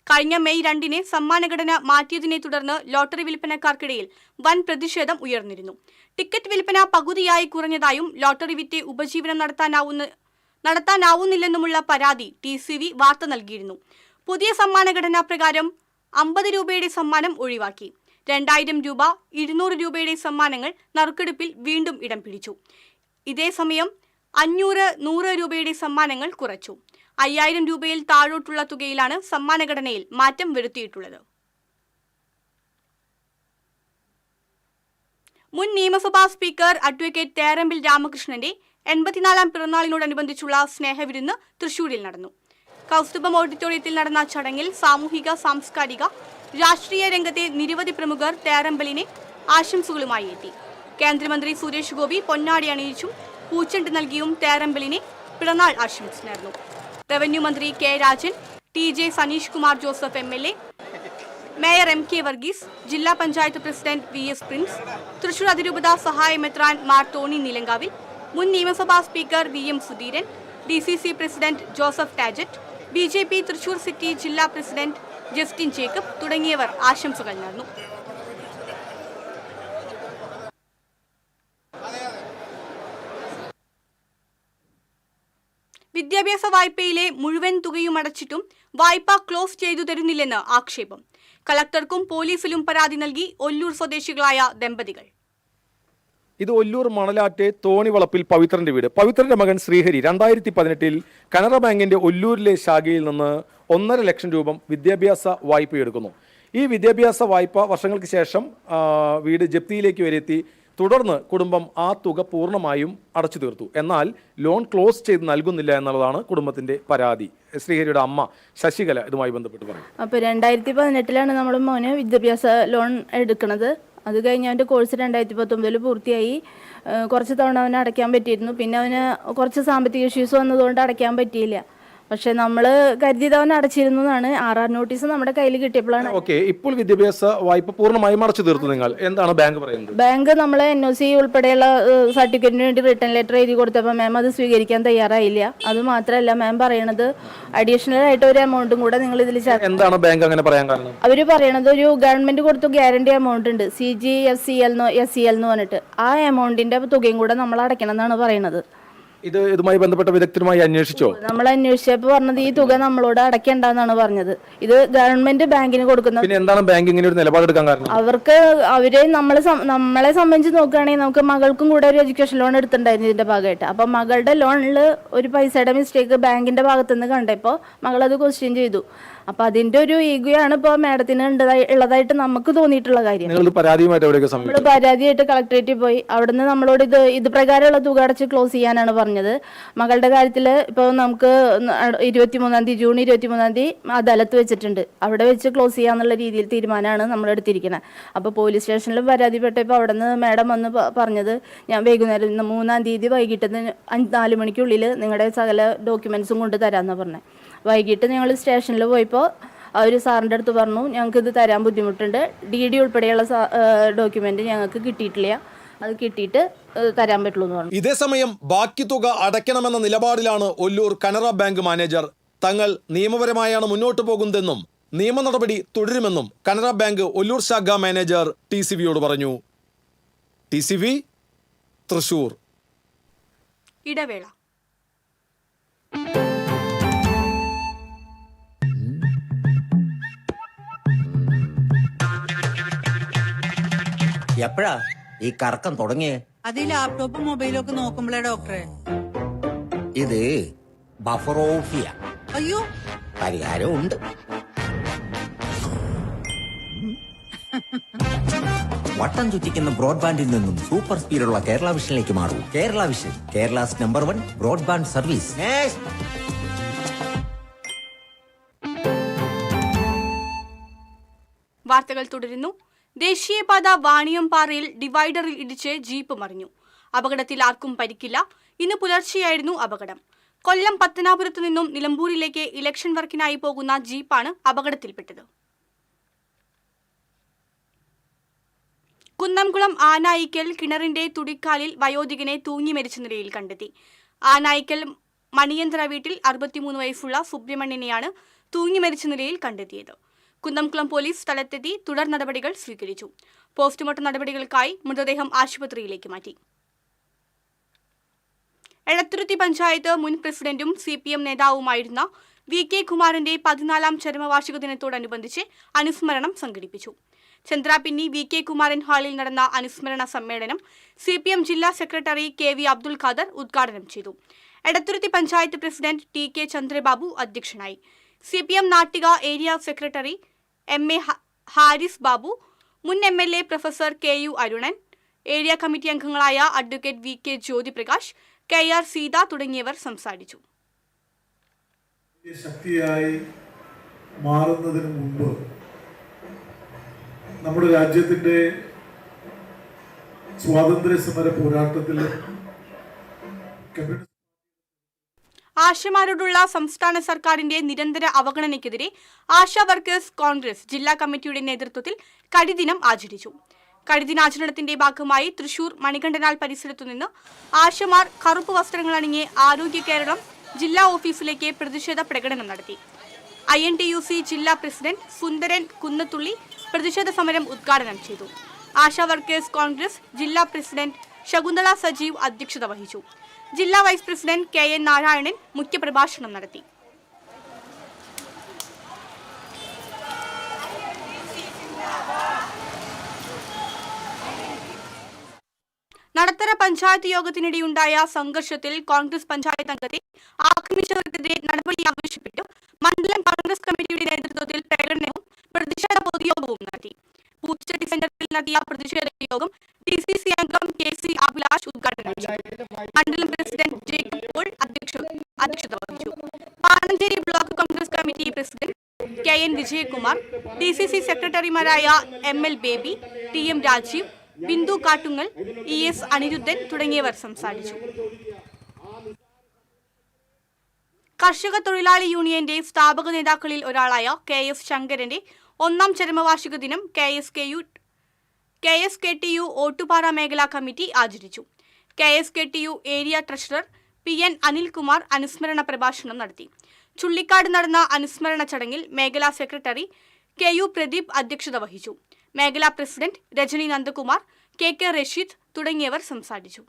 കഴിഞ്ഞ മെയ് 2 സമ്മാനഘടന മാറ്റിയതിനെ തുടർന്ന് ലോട്ടറി വിൽപ്പനക്കാർക്കിടയിൽ വൻ പ്രതിഷേധം ഉയർന്നിരുന്നു. ടിക്കറ്റ് വിൽപ്പന പകുതിയായി കുറഞ്ഞതായും ലോട്ടറി വിറ്റ് ഉപജീവനം നടത്താനാവുന്നില്ലെന്നുമുള്ള പരാതി TCV വാർത്ത നൽകിയിരുന്നു. പുതിയ സമ്മാനഘടനാ പ്രകാരം 50 രൂപയുടെ സമ്മാനം ഒഴിവാക്കി. 2000 രൂപ, 200 രൂപയുടെ സമ്മാനങ്ങൾ നറുക്കെടുപ്പിൽ വീണ്ടും ഇടം പിടിച്ചു. ഇതേസമയം 500, 100 രൂപയുടെ സമ്മാനങ്ങൾ കുറച്ചു. 5000 രൂപയിൽ താഴോട്ടുള്ള തുകയിലാണ് സമ്മാനഘടനയിൽ മാറ്റം വരുത്തിയിട്ടുള്ളത്. മുൻ നിയമസഭാ സ്പീക്കർ അഡ്വക്കേറ്റ് തേരമ്പിൽ രാമകൃഷ്ണന്റെ 84ാം പിറന്നാളിനോടനുബന്ധിച്ചുള്ള സ്നേഹവിരുന്ന് തൃശൂരിൽ നടന്നു. കൗസ്തുഭം ഓഡിറ്റോറിയത്തിൽ നടന്ന ചടങ്ങിൽ സാമൂഹിക, സാംസ്കാരിക, രാഷ്ട്രീയ രംഗത്തെ നിരവധി പ്രമുഖർ തേരമ്പലിനെ ആശംസകളുമായി എത്തി. കേന്ദ്രമന്ത്രി സുരേഷ് ഗോപി പൊന്നാടി അണിയിച്ചും പൂച്ചെണ്ട് നൽകിയും തേരമ്പലിനെ പിറന്നാൾ ആശംസിച്ചു നേർന്നു. റവന്യൂ മന്ത്രി K. Rajan, TJ Saneesh Kumar Joseph MLA, mayor MK Varghese, ജില്ലാ പഞ്ചായത്ത് പ്രസിഡന്റ് VS പ്രിൻസ്, തൃശൂർ അതിരൂപത സഹായ മെത്രാൻ മാർ ടോണി നീലങ്കാവിൽ, മുൻ നിയമസഭാ speaker VM Sudheeran, DCC president Joseph Tajet, BJP Thrissur city ജില്ലാ പ്രസിഡന്റ് ജസ്റ്റിൻ ജേക്കബ് തുടങ്ങിയവർ ആശംസകൾ നേർന്നു. വിദ്യാഭ്യാസ വായ്പയിലെ മുഴുവൻ തുകയും അടച്ചിട്ടും വായ്പ ക്ലോസ് ചെയ്തു തരുന്നില്ലെന്ന് ആക്ഷേപം. കളക്ടർക്കും പോലീസിലും പരാതി നൽകി ഒല്ലൂർ സ്വദേശികളായ ദമ്പതികൾ. ഇത് ഒല്ലൂർ മണലാറ്റ് തോണിവളപ്പിൽ പവിത്രന്റെ വീട്. പവിത്രന്റെ മകൻ ശ്രീഹരി 2018 കനറ ബാങ്കിന്റെ ഒല്ലൂരിലെ ശാഖയിൽ നിന്ന് 1.5 ലക്ഷം രൂപ വിദ്യാഭ്യാസ വായ്പയെടുക്കുന്നു. ഈ വിദ്യാഭ്യാസ വായ്പ വർഷങ്ങൾക്ക് ശേഷം വീട് ജപ്തിയിലേക്ക് വരെത്തി. തുടർന്ന് കുടുംബം ആ തുക പൂർണ്ണമായും അടച്ചു തീർത്തു. എന്നാൽ ലോൺ ക്ലോസ് ചെയ്ത് നൽകുന്നില്ല എന്നുള്ളതാണ് കുടുംബത്തിന്റെ പരാതി. ശ്രീഹരിയുടെ അമ്മ ശശികല ഇതുമായി ബന്ധപ്പെട്ട് പറഞ്ഞു. അപ്പോൾ 2018 നമ്മൾ മോന് വിദ്യാഭ്യാസ ലോൺ എടുക്കുന്നത്. അത് കഴിഞ്ഞ് അവൻ്റെ കോഴ്സ് 2019 പൂർത്തിയായി. കുറച്ച് തവണ അവന് അടയ്ക്കാൻ പറ്റിയിരുന്നു. പിന്നെ അവന് കുറച്ച് സാമ്പത്തിക ഇഷ്യൂസ് വന്നതുകൊണ്ട് അടയ്ക്കാൻ പറ്റിയില്ല. പക്ഷെ നമ്മൾ കരുതിയത് അവൻ അടച്ചിരുന്നു എന്നാണ്. RR നോട്ടീസ് നമ്മുടെ കയ്യിൽ കിട്ടിയപ്പോഴാണ്. ഓക്കെ, ഇപ്പോൾ വിദ്യാഭ്യാസ വായ്പ പൂർണ്ണമായും അടച്ചു തീർത്തു. നിങ്ങൾ എന്താണ് ബാങ്ക് പറയുന്നത്? ബാങ്ക് നമ്മളെ NOC ഉൾപ്പെടെയുള്ള സർട്ടിഫിക്കറ്റിന് വേണ്ടി റിട്ടേൺ ലെറ്റർ എഴുതി കൊടുത്തപ്പോൾ മാം അത് സ്വീകരിക്കാൻ തയ്യാറായില്ല. അത് മാത്രമല്ല മാം പറയണത് അഡീഷണൽ ആയിട്ട് ഒരു എമൗണ്ടും കൂടെ നിങ്ങൾ ഇതിൽ എന്താണ് ബാങ്ക് അങ്ങനെ പറയാൻ കാരണം? അവർ പറയണത് ഒരു ഗവൺമെന്റ് കൊടുത്ത ഗ്യാരണ്ടി എമൗണ്ട് ഉണ്ട്, CGFCL SCL എന്ന് പറഞ്ഞിട്ട്. ആ എമൗണ്ടിന്റെ തുകയും കൂടെ നമ്മൾ അടയ്ക്കണം എന്നാണ് പറയുന്നത്. ഇതുമായി ബന്ധപ്പെട്ട വിദഗ്ധരുമായി അന്വേഷിച്ചോ? നമ്മൾ അന്വേഷിച്ചപ്പോൾ പറഞ്ഞത് ഈ തുക നമ്മളോട് അടയ്ക്കേണ്ടെന്നാണ് പറഞ്ഞത്. ഇത് ഗവൺമെന്റ് ബാങ്കിന് കൊടുക്കുന്ന. പിന്നെ എന്താണ് ബാങ്ക് ഇങ്ങനെ ഒരു നിലപാടെടുക്കാൻ കാരണം? അവരെ നമ്മളെ സംബന്ധിച്ച് നോക്കുകയാണെങ്കിൽ നമുക്ക് മകൾക്കും കൂടെ ഒരു എഡ്യൂക്കേഷൻ ലോൺ എടുത്തിട്ടുണ്ടായിരുന്നു ഇതിന്റെ ഭാഗമായിട്ട്. അപ്പൊ മകളുടെ ലോണിൽ ഒരു പൈസയുടെ മിസ്റ്റേക്ക് ബാങ്കിന്റെ ഭാഗത്തുനിന്ന് കണ്ടപ്പോൾ മകളത് ക്വസ്റ്റ്യൻ ചെയ്തു. അപ്പൊ അതിന്റെ ഒരു ഈഗോയാണ് ഇപ്പൊ മാഡത്തിന് ഉള്ളതായിട്ട് നമുക്ക് തോന്നിയിട്ടുള്ള കാര്യം. നമ്മൾ പരാതിയായിട്ട് കളക്ടറേറ്റിൽ പോയി. അവിടുന്ന് നമ്മളോട് ഇത് പ്രകാരമുള്ള തുക അടച്ച് ക്ലോസ് ചെയ്യാനാണ് പറഞ്ഞത്. മകളുടെ കാര്യത്തിൽ ഇപ്പോൾ നമുക്ക് 23-ാം തീയതി ജൂൺ 23-ാം തീയതി അദാലത്ത് വെച്ചിട്ടുണ്ട്. അവിടെ വെച്ച് ക്ലോസ് ചെയ്യാന്നുള്ള രീതിയിൽ തീരുമാനമാണ് നമ്മൾ എടുത്തിരിക്കുന്നത്. അപ്പോൾ പോലീസ് സ്റ്റേഷനിൽ പരാതിപ്പെട്ടപ്പോൾ അവിടെ നിന്ന് മാഡം വന്ന് പറഞ്ഞത് ഞാൻ വൈകുന്നേരം 3-ാം തീയതി വൈകിട്ട് 4 മണിക്കുള്ളിൽ നിങ്ങളുടെ സകല ഡോക്യുമെന്റ്സും കൊണ്ട് തരാമെന്ന് പറഞ്ഞത്. വൈകിട്ട് ഞങ്ങൾ സ്റ്റേഷനിൽ പോയപ്പോൾ അവർ സാറിൻ്റെ അടുത്ത് പറഞ്ഞു ഞങ്ങൾക്ക് ഇത് തരാൻ ബുദ്ധിമുട്ടുണ്ട്, DD ഉൾപ്പെടെയുള്ള ഡോക്യുമെന്റ് ഞങ്ങൾക്ക് കിട്ടിയിട്ടില്ല, അത് കിട്ടിയിട്ട് തരാൻ പറ്റുള്ളൂ എന്ന് പറഞ്ഞു. ഇതേസമയം ബാക്കി തുക അടയ്ക്കണമെന്ന നിലപാടിലാണ് ഒല്ലൂർ കനറ ബാങ്ക് മാനേജർ. തങ്ങൾ നിയമപരമായാണ് മുന്നോട്ട് പോകുന്നതെന്നും നിയമ നടപടി തുടരുമെന്നും കനറ ബാങ്ക് ഒല്ലൂർ ശാഖ മാനേജർ TCVയോട് പറഞ്ഞു. TCV തൃശൂർ. ഇടവേള. എപ്പോഴാ ഈ കറക്കം തുടങ്ങിയേ? അത് ഈ ലാപ്ടോപ്പും മൊബൈലും ഒക്കെ നോക്കുമ്പോഴേ ഡോക്ടറെ. ഇത് ബഫറോഫിയ. അയ്യോ, പരിഹാരം ഉണ്ട്. വട്ടം ചുറ്റിക്കുന്ന ബ്രോഡ്ബാൻഡിൽ നിന്നും സൂപ്പർ സ്പീഡുള്ള കേരള വിഷനിലേക്ക് മാറൂ. Kerala Vision, Kerala's number 1 broadband service. വാർത്തകൾ തുടരുന്നു. ദേശീയപാത വാണിയംപാറയിൽ ഡിവൈഡറിൽ ഇടിച്ച് ജീപ്പ് മറിഞ്ഞു. അപകടത്തിൽ ആർക്കും പരിക്കില്ല. ഇന്ന് പുലർച്ചെയായിരുന്നു അപകടം. കൊല്ലം പത്തനാപുരത്തു നിന്നും നിലമ്പൂരിലേക്ക് ഇലക്ഷൻ വർക്കിനായി പോകുന്ന ജീപ്പാണ് അപകടത്തിൽപ്പെട്ടത്. കുന്നംകുളം ആനായിക്കൽ കിണറിന്റെ തുടിക്കാലിൽ വയോധികനെ തൂങ്ങി മരിച്ച നിലയിൽ കണ്ടെത്തി. ആനായിക്കൽ മണിയന്തര വീട്ടിൽ 63 വയസ്സുള്ള സുബ്രഹ്മണ്യനെയാണ് തൂങ്ങി മരിച്ച നിലയിൽ കണ്ടെത്തിയത്. കുന്നംകുളം പോലീസ് സ്ഥലത്തെത്തി തുടർ നടപടികൾ സ്വീകരിച്ചു. പോസ്റ്റ്മോർട്ടം നടപടികൾക്കായി മൃതദേഹം ആശുപത്രിയിലേക്ക് മാറ്റി. എടത്തുരുത്തി പഞ്ചായത്ത് മുൻ പ്രസിഡന്റും CPM നേതാവുമായിരുന്ന VK കുമാറിന്റെ 14ാം ചരമവാർഷിക ദിനത്തോടനുബന്ധിച്ച് അനുസ്മരണം സംഘടിപ്പിച്ചു. ചന്ദ്രാപിന്നി VK കുമാരൻ ഹാളിൽ നടന്ന അനുസ്മരണ സമ്മേളനം CPM ജില്ലാ സെക്രട്ടറി KV അബ്ദുൽ ഖാദർ ഉദ്ഘാടനം ചെയ്തു. എടത്തുരുത്തി പഞ്ചായത്ത് പ്രസിഡന്റ് TK ചന്ദ്രബാബു അധ്യക്ഷനായി. CPM Nattika area secretary MA Haris Babu, മുൻ MLA professor KU Arunan, area committee അംഗങ്ങളായ advocate VK Jyothiprakash, KR Seetha തുടങ്ങിയവർ സംസാരിച്ചു. ശക്തിയായി മാറുന്നതിന് മുമ്പ് നമ്മുടെ രാജ്യത്തിന്റെ സ്വാതന്ത്ര്യ സമര പോരാട്ടത്തിൽ ആശമാരോടുള്ള സംസ്ഥാന സർക്കാരിന്റെ നിരന്തര അവഗണനയ്ക്കെതിരെ ആശാ വർക്കേഴ്സ് കോൺഗ്രസ് ജില്ലാ കമ്മിറ്റിയുടെ നേതൃത്വത്തിൽ കരിദിനം ആചരിച്ചു. കരിദിനാചരണത്തിന്റെ ഭാഗമായി തൃശൂർ മണികണ്ഠനാൽ പരിസരത്തുനിന്ന് ആശമാർ കറുപ്പ് വസ്ത്രങ്ങൾ അണിഞ്ഞ് ആരോഗ്യ കേരളം ജില്ലാ ഓഫീസിലേക്ക് പ്രതിഷേധ പ്രകടനം നടത്തി. INTUC ജില്ലാ പ്രസിഡന്റ് സുന്ദരൻ കുന്നത്തുള്ളി പ്രതിഷേധ സമരം ഉദ്ഘാടനം ചെയ്തു. ആശാ വർക്കേഴ്സ് കോൺഗ്രസ് ജില്ലാ പ്രസിഡന്റ് ശകുന്തള സജീവ് അധ്യക്ഷത വഹിച്ചു. ജില്ലാ വൈസ് പ്രസിഡന്റ് KN നാരായണൻ മുഖ്യപ്രഭാഷണം നടത്തി. നടത്തറ പഞ്ചായത്ത് യോഗത്തിനിടെയുണ്ടായ സംഘർഷത്തിൽ കോൺഗ്രസ് പഞ്ചായത്ത് അംഗത്തെ ആക്രമിച്ചവർക്കെതിരെ നടപടി ആവശ്യപ്പെട്ട് മണ്ഡലം കോൺഗ്രസ് കമ്മിറ്റിയുടെ നേതൃത്വത്തിൽ പ്രകടനവും പ്രതിഷേധ പൊതുയോഗവും നടത്തി. പൂച്ചട്ടി സെന്ററിൽ നടത്തിയ പ്രതിഷേധ യോഗം DCC അംഗം KC അഭിലാഷ് ഉദ്ഘാടനം ചെയ്തു. മണ്ഡലം പ്രസിഡന്റ് ജേക്കബ് പോൾ അധ്യക്ഷത വഹിച്ചു. Panancheri block Congress committee president KN Vijayakumar, DCC സെക്രട്ടറിമാരായ ML Baby, TM Rajeev, Bindu Kattungal, ES Aniruddhan തുടങ്ങിയവർ സംസാരിച്ചു. കർഷക തൊഴിലാളി യൂണിയന്റെ സ്ഥാപക നേതാക്കളിൽ ഒരാളായ KF ശങ്കരന്റെ 1ാം ചരമവാർഷിക ദിനം KSKTU ഓട്ടുപാറ മേഖലാ കമ്മിറ്റി ആചരിച്ചു. KSKTU area treasurer PN Anilkumar അനുസ്മരണ പ്രഭാഷണം നടത്തി. ചുള്ളിക്കാട് നടന്ന അനുസ്മരണ ചടങ്ങിൽ മേഖലാ സെക്രട്ടറി KU പ്രദീപ് അധ്യക്ഷത വഹിച്ചു. മേഖലാ പ്രസിഡന്റ് രജനി നന്ദകുമാർ, KK റഷീദ് തുടങ്ങിയവർ സംസാരിച്ചു.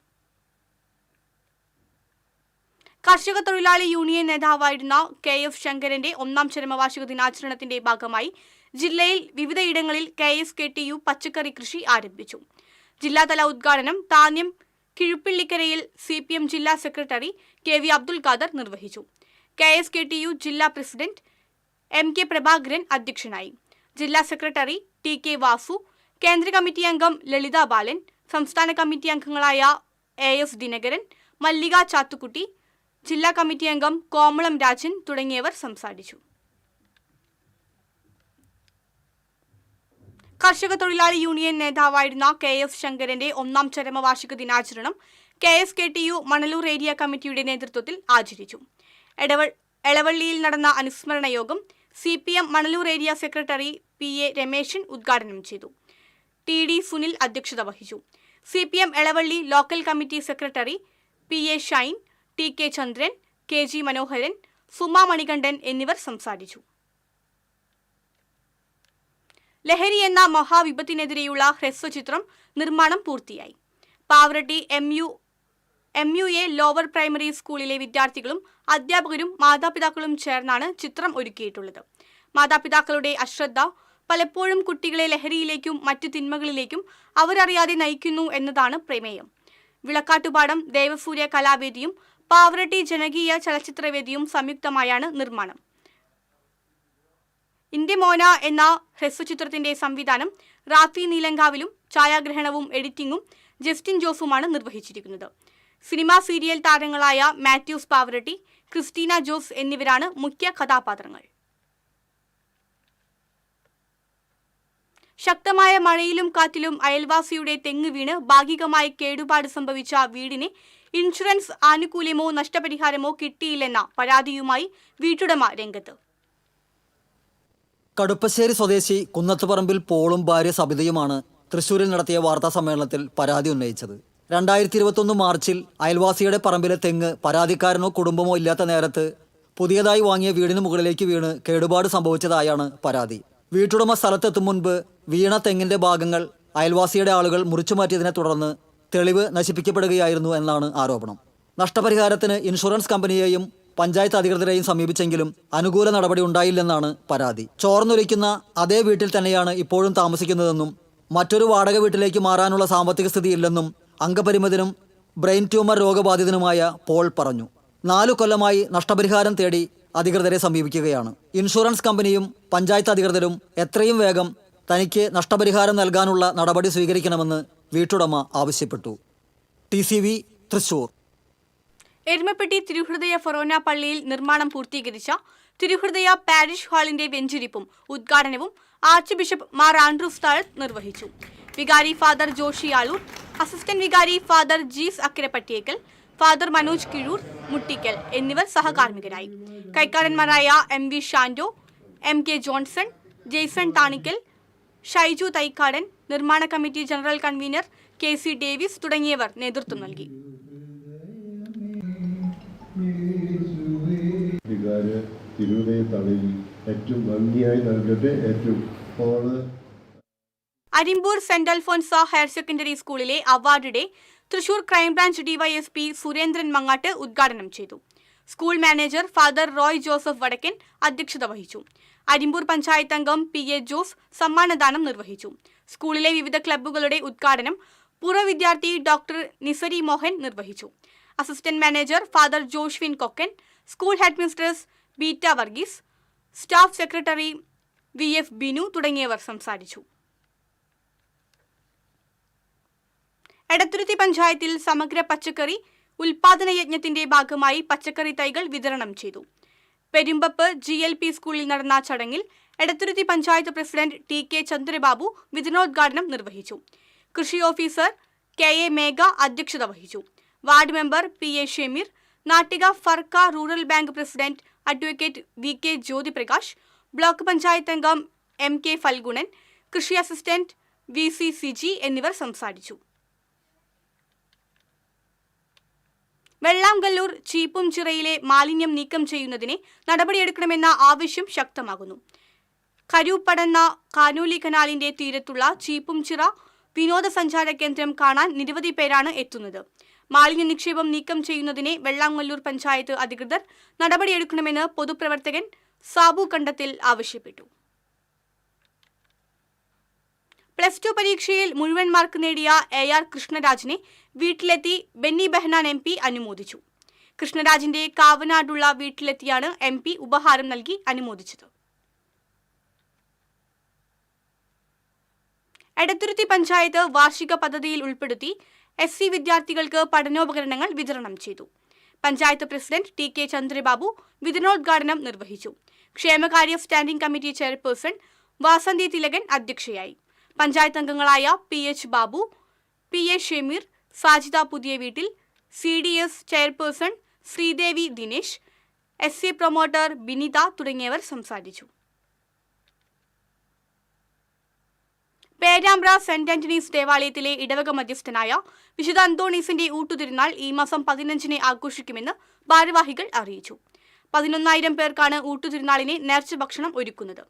കർഷക തൊഴിലാളി യൂണിയൻ നേതാവായിരുന്ന KF ശങ്കരന്റെ 1ാം ചരമവാർഷിക ദിനാചരണത്തിന്റെ ഭാഗമായി ജില്ലയിൽ വിവിധയിടങ്ങളിൽ KSKTU പച്ചക്കറി കൃഷി ആരംഭിച്ചു. ജില്ലാതല ഉദ്ഘാടനം താന്യം കിഴുപ്പിള്ളിക്കരയിൽ CPM ജില്ലാ സെക്രട്ടറി KV അബ്ദുൽ ഖാദർ നിർവഹിച്ചു. KSKTU ജില്ലാ പ്രസിഡന്റ് MK പ്രഭാകരൻ അധ്യക്ഷനായി. ജില്ലാ സെക്രട്ടറി TK വാസു, കേന്ദ്ര കമ്മിറ്റി അംഗം ലളിത ബാലൻ, സംസ്ഥാന കമ്മിറ്റി അംഗങ്ങളായ AS ദിനകരൻ, മല്ലിക ചാത്തുക്കുട്ടി, ജില്ലാ കമ്മിറ്റി അംഗം കോമളം രാജൻ തുടങ്ങിയവർ സംസാരിച്ചു. കർഷക തൊഴിലാളി യൂണിയൻ നേതാവായിരുന്ന KF ശങ്കരന്റെ 1ാം ചരമവാർഷിക ദിനാചരണം KSKTU മണലൂർ ഏരിയ കമ്മിറ്റിയുടെ നേതൃത്വത്തിൽ ആചരിച്ചു. എളവള്ളിയിൽ നടന്ന അനുസ്മരണ യോഗം CPM Manalur area secretary PA Rameshan ഉദ്ഘാടനം ചെയ്തു. TD സുനിൽ അധ്യക്ഷത വഹിച്ചു. CPM Elavally local committee secretary PA Shine, TK Chandran, KG Manoharan, Suma Manikandan എന്നിവർ സംസാരിച്ചു. ലഹരി എന്ന മഹാവിപത്തിനെതിരെയുള്ള ഹ്രസ്വചിത്രം നിർമ്മാണം പൂർത്തിയായി. പാവറട്ടി MUA ലോവർ പ്രൈമറി സ്കൂളിലെ വിദ്യാർത്ഥികളും അധ്യാപകരും മാതാപിതാക്കളും ചേർന്നാണ് ചിത്രം ഒരുക്കിയിട്ടുള്ളത്. മാതാപിതാക്കളുടെ അശ്രദ്ധ പലപ്പോഴും കുട്ടികളെ ലഹരിയിലേക്കും മറ്റു തിന്മകളിലേക്കും അവരറിയാതെ നയിക്കുന്നു എന്നതാണ് പ്രമേയം. വിളക്കാട്ടുപാടം ദേവസൂര്യ കലാവേദിയും പാവറട്ടി ജനകീയ ചലച്ചിത്രവേദിയും സംയുക്തമായാണ് നിർമ്മാണം. ഇന്ത്യ മോന എന്ന ഹ്രസ്വചിത്രത്തിന്റെ സംവിധാനം റാഫി നീലങ്കാവിലും ഛായാഗ്രഹണവും എഡിറ്റിംഗും ജസ്റ്റിൻ ജോസുമാണ് നിർവഹിച്ചിരിക്കുന്നത്. സിനിമാ സീരിയൽ താരങ്ങളായ മാത്യൂസ് പാവറട്ടി, ക്രിസ്റ്റീന ജോസ് എന്നിവരാണ് മുഖ്യ കഥാപാത്രങ്ങൾ. ശക്തമായ മഴയിലും കാറ്റിലും അയൽവാസിയുടെ തെങ്ങ് വീണ് ഭാഗികമായി കേടുപാട് സംഭവിച്ച വീടിന് ഇൻഷുറൻസ് ആനുകൂല്യമോ നഷ്ടപരിഹാരമോ കിട്ടിയില്ലെന്ന പരാതിയുമായി വീട്ടുടമ രംഗത്ത്. കടുപ്പശ്ശേരി സ്വദേശി കുന്നത്തുപറമ്പിൽ പോളും ഭാര്യ സബിതയുമാണ് തൃശൂരിൽ നടത്തിയ വാർത്താ സമ്മേളനത്തിൽ പരാതി ഉന്നയിച്ചത്. 2021 മാർച്ചിൽ അയൽവാസിയുടെ പറമ്പിലെ തെങ്ങ് പരാതിക്കാരനോ കുടുംബമോ ഇല്ലാത്ത നേരത്ത് പുതിയതായി വാങ്ങിയ വീടിന് മുകളിലേക്ക് വീണ് കേടുപാട് സംഭവിച്ചതായാണ് പരാതി. വീട്ടുടമ സ്ഥലത്തെത്തും മുൻപ് വീണ തെങ്ങിന്റെ ഭാഗങ്ങൾ അയൽവാസിയുടെ ആളുകൾ മുറിച്ചുമാറ്റിയതിനെ തുടർന്ന് തെളിവ് നശിപ്പിക്കപ്പെടുകയായിരുന്നു എന്നാണ് ആരോപണം. നഷ്ടപരിഹാരത്തിന് ഇൻഷുറൻസ് കമ്പനിയെയും പഞ്ചായത്ത് അധികൃതരെയും സമീപിച്ചെങ്കിലും അനുകൂല നടപടി ഉണ്ടായില്ലെന്നാണ് പരാതി. ചോർന്നൊലിക്കുന്ന അതേ വീട്ടിൽ തന്നെയാണ് ഇപ്പോഴും താമസിക്കുന്നതെന്നും മറ്റൊരു വാടക വീട്ടിലേക്ക് മാറാനുള്ള സാമ്പത്തിക സ്ഥിതിയില്ലെന്നും അംഗപരിമിതനും ബ്രെയിൻ ട്യൂമർ രോഗബാധിതനുമായ പോൾ പറഞ്ഞു. 4 കൊല്ലമായി നഷ്ടപരിഹാരം തേടി അധികൃതരെ സമീപിക്കുകയാണ്. ഇൻഷുറൻസ് കമ്പനിയും പഞ്ചായത്ത് അധികൃതരും എത്രയും വേഗം തനിക്ക് നഷ്ടപരിഹാരം നൽകാനുള്ള നടപടി സ്വീകരിക്കണമെന്ന് വീട്ടുടമ ആവശ്യപ്പെട്ടു. TCV തൃശൂർ. എരുമപ്പെട്ടി തിരുഹൃദയ ഫൊറോന പള്ളിയിൽ നിർമ്മാണം പൂർത്തീകരിച്ച തിരുഹൃദയ പാരിഷ് ഹാളിന്റെ വെഞ്ചിരിപ്പും ഉദ്ഘാടനവും arch bishop Mar Andrews Thazhath നിർവഹിച്ചു. വികാരി ഫാദർ ജോഷി ആളൂർ, അസിസ്റ്റന്റ് വികാരി ഫാദർ ജീസ് അക്കരപ്പട്ടിയേക്കൽ, ഫാദർ മനോജ് കിഴൂർ മുട്ടിക്കൽ എന്നിവർ സഹകാർമ്മികരായി. കൈക്കാരന്മാരായ MV ഷാൻഡോ, MK ജോൺസൺ, ജെയ്സൺ താണിക്കൽ, ഷൈജു തൈക്കാടൻ, നിർമ്മാണ കമ്മിറ്റി ജനറൽ കൺവീനർ KC ഡേവിസ് തുടങ്ങിയവർ നേതൃത്വം നൽകി. Arimboor saint Alphonsa higher secondary സ്കൂളിലെ award day Thrissur crime branch DYSP Surendran Mangatt ഉദ്ഘാടനം ചെയ്തു. School manager father Roy Joseph Vadakkan അധ്യക്ഷത വഹിച്ചു. അരിമ്പൂർ പഞ്ചായത്ത് അംഗം PA ജോസ് സമ്മാനദാനം നിർവഹിച്ചു. സ്കൂളിലെ വിവിധ ക്ലബ്ബുകളുടെ ഉദ്ഘാടനം പൂർവ്വ വിദ്യാർത്ഥി ഡോക്ടർ നിസരി മോഹൻ നിർവഹിച്ചു. Assistant manager father Joshwin Kokkan, school head mistress Beeta Varghese, staff secretary VF Binu തുടങ്ങിയവർ സംസാരിച്ചു. എടത്തുരുത്തി പഞ്ചായത്തിൽ സമഗ്ര പച്ചക്കറി ഉൽപാദന യജ്ഞത്തിന്റെ ഭാഗമായി പച്ചക്കറി തൈകൾ വിതരണം ചെയ്തു. പെരുമ്പപ്പ് GLP സ്കൂളിൽ നടന്ന ചടങ്ങിൽ എടത്തുരുത്തി പഞ്ചായത്ത് പ്രസിഡന്റ് TK ചന്ദ്രബാബു വിതരണോദ്ഘാടനം നിർവഹിച്ചു. കൃഷി ഓഫീസർ KA മേഘ അധ്യക്ഷത വഹിച്ചു. Ward member PA Shameer, Nattika Firka rural bank president advocate VK Jyothiprakash, block panchayat അംഗം MK ഫൽഗുണൻ, കൃഷി അസിസ്റ്റന്റ് VC സിജി എന്നിവർ സംസാരിച്ചു. വെള്ളാംകല്ലൂർ ചീപ്പുംചിറയിലെ മാലിന്യം നീക്കം ചെയ്യുന്നതിന് നടപടിയെടുക്കണമെന്ന ആവശ്യം ശക്തമാകുന്നു. കരൂപ്പടന്ന കാനോലി കനാലിന്റെ തീരത്തുള്ള ചീപ്പുംചിറ വിനോദസഞ്ചാര കേന്ദ്രം കാണാൻ നിരവധി പേരാണ് എത്തുന്നത്. മാലിന്യ നിക്ഷേപം നീക്കം ചെയ്യുന്നതിന് വെള്ളാങ്ങല്ലൂർ പഞ്ചായത്ത് അധികൃതർ നടപടിയെടുക്കണമെന്ന് പൊതുപ്രവർത്തകൻ സാബു കണ്ടത്തിൽ ആവശ്യപ്പെട്ടു. +2 പരീക്ഷയിൽ മുഴുവൻ മാർക്ക് നേടിയ AR കൃഷ്ണരാജിനെ വീട്ടിലെത്തി ബെന്നി ബെഹനാൻ MP അനുമോദിച്ചു. കൃഷ്ണരാജിന്റെ കാവനാടുള്ള വീട്ടിലെത്തിയാണ് MP ഉപഹാരം നൽകി അനുമോദിച്ചത്. എടത്തുരുത്തി പഞ്ചായത്ത് വാർഷിക പദ്ധതിയിൽ ഉൾപ്പെടുത്തി SC വിദ്യാർത്ഥികൾക്ക് പഠനോപകരണങ്ങൾ വിതരണം ചെയ്തു. പഞ്ചായത്ത് പ്രസിഡന്റ് TK ചന്ദ്രബാബു വിതരണോദ്ഘാടനം നിർവഹിച്ചു. ക്ഷേമകാര്യ standing committee chairperson Vasanthi Thilakan അധ്യക്ഷയായി. പഞ്ചായത്ത് അംഗങ്ങളായ PH Babu, PA Shemeer, Sajida Puthiya Veettil, CDS chairperson Sreedevi Dinesh, SC promoter Binitha തുടങ്ങിയവർ സംസാരിച്ചു. പേരാമ്പ്ര സെന്റ് ആന്റണീസ് ദേവാലയത്തിലെ ഇടവക മധ്യസ്ഥനായ വിശുദ്ധ അന്തോണീസിന്റെ ഊട്ടുതിരുനാൾ ഈ മാസം 15-ന് ആഘോഷിക്കുമെന്ന് ഭാരവാഹികൾ അറിയിച്ചു. 11,000 പേർക്കാണ് ഊട്ടുതിരുനാളിന് നേർച്ച ഭക്ഷണം ഒരുക്കുന്നത്.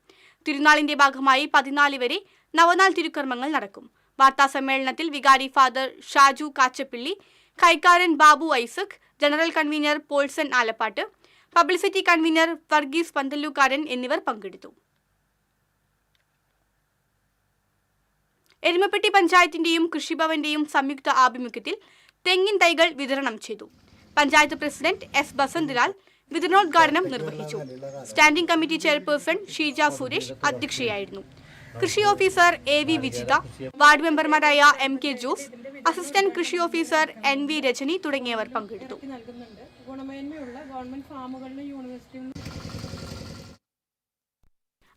തിരുനാളിന്റെ ഭാഗമായി 14 വരെ നവനാൾ തിരുക്കർമ്മങ്ങൾ നടക്കും. വാർത്താ സമ്മേളനത്തിൽ വികാരി ഫാദർ ഷാജു കാച്ചപ്പിള്ളി, കൈക്കാരൻ Babu Isaac, general convener Polson Alappatt, publicity convener Varghese Panthallookkaran എന്നിവർ പങ്കെടുത്തു. എരുമപ്പെട്ടി പഞ്ചായത്തിന്റെയും കൃഷിഭവന്റെയും സംയുക്ത ആഭിമുഖ്യത്തിൽ തെങ്ങിൻ തൈകൾ വിതരണം ചെയ്തു. പഞ്ചായത്ത് പ്രസിഡന്റ് S ബസന്ത്ലാൽ വിതരണോദ്ഘാടനം നിർവഹിച്ചു. Standing committee chairperson Sheeja Suresh അധ്യക്ഷയായിരുന്നു. കൃഷി ഓഫീസർ AV വിജിത, വാർഡ് മെമ്പർമാരായ MK ജോസ്, അസിസ്റ്റന്റ് കൃഷി ഓഫീസർ NV രജനി തുടങ്ങിയവർ പങ്കെടുത്തു.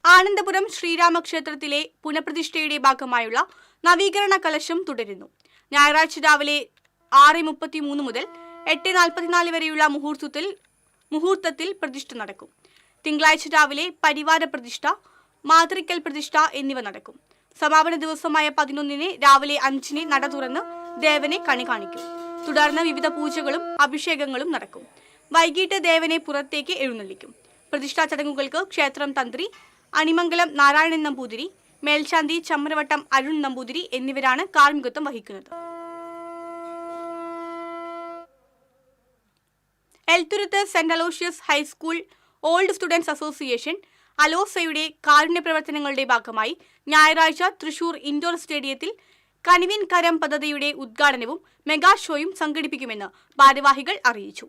ആനന്ദപുരം ശ്രീരാമക്ഷേത്രത്തിലെ പുനഃപ്രതിഷ്ഠയുടെ ഭാഗമായുള്ള നവീകരണ കലശം തുടരുന്നു. ഞായറാഴ്ച രാവിലെ 6:33 മുതൽ 8:44 വരെയുള്ള മുഹൂർത്തത്തിൽ പ്രതിഷ്ഠ നടക്കും. തിങ്കളാഴ്ച രാവിലെ പരിവാര പ്രതിഷ്ഠ, മാതൃക്കൽ പ്രതിഷ്ഠ എന്നിവ നടക്കും. സമാപന ദിവസമായ 11-ന് രാവിലെ 5-ന് നട തുറന്ന് ദേവനെ കണി കാണിക്കും. തുടർന്ന് വിവിധ പൂജകളും അഭിഷേകങ്ങളും നടക്കും. വൈകിട്ട് ദേവനെ പുറത്തേക്ക് എഴുന്നള്ളിക്കും. പ്രതിഷ്ഠാ ചടങ്ങുകൾക്ക് ക്ഷേത്രം തന്ത്രി അണിമംഗലം നാരായണൻ നമ്പൂതിരി, മേൽശാന്തി ചമ്രവട്ടം അരുൺ നമ്പൂതിരി എന്നിവരാണ് കാർമ്മികത്വം വഹിക്കുന്നത്. Elthuruth saint Aloysius high school old students association അലോസയുടെ കാരുണ്യ പ്രവർത്തനങ്ങളുടെ ഭാഗമായി ഞായറാഴ്ച തൃശൂർ ഇൻഡോർ സ്റ്റേഡിയത്തിൽ കനിവിൻ കരം പദ്ധതിയുടെ ഉദ്ഘാടനവും മെഗാ ഷോയും സംഘടിപ്പിക്കുമെന്ന് ഭാരവാഹികൾ അറിയിച്ചു.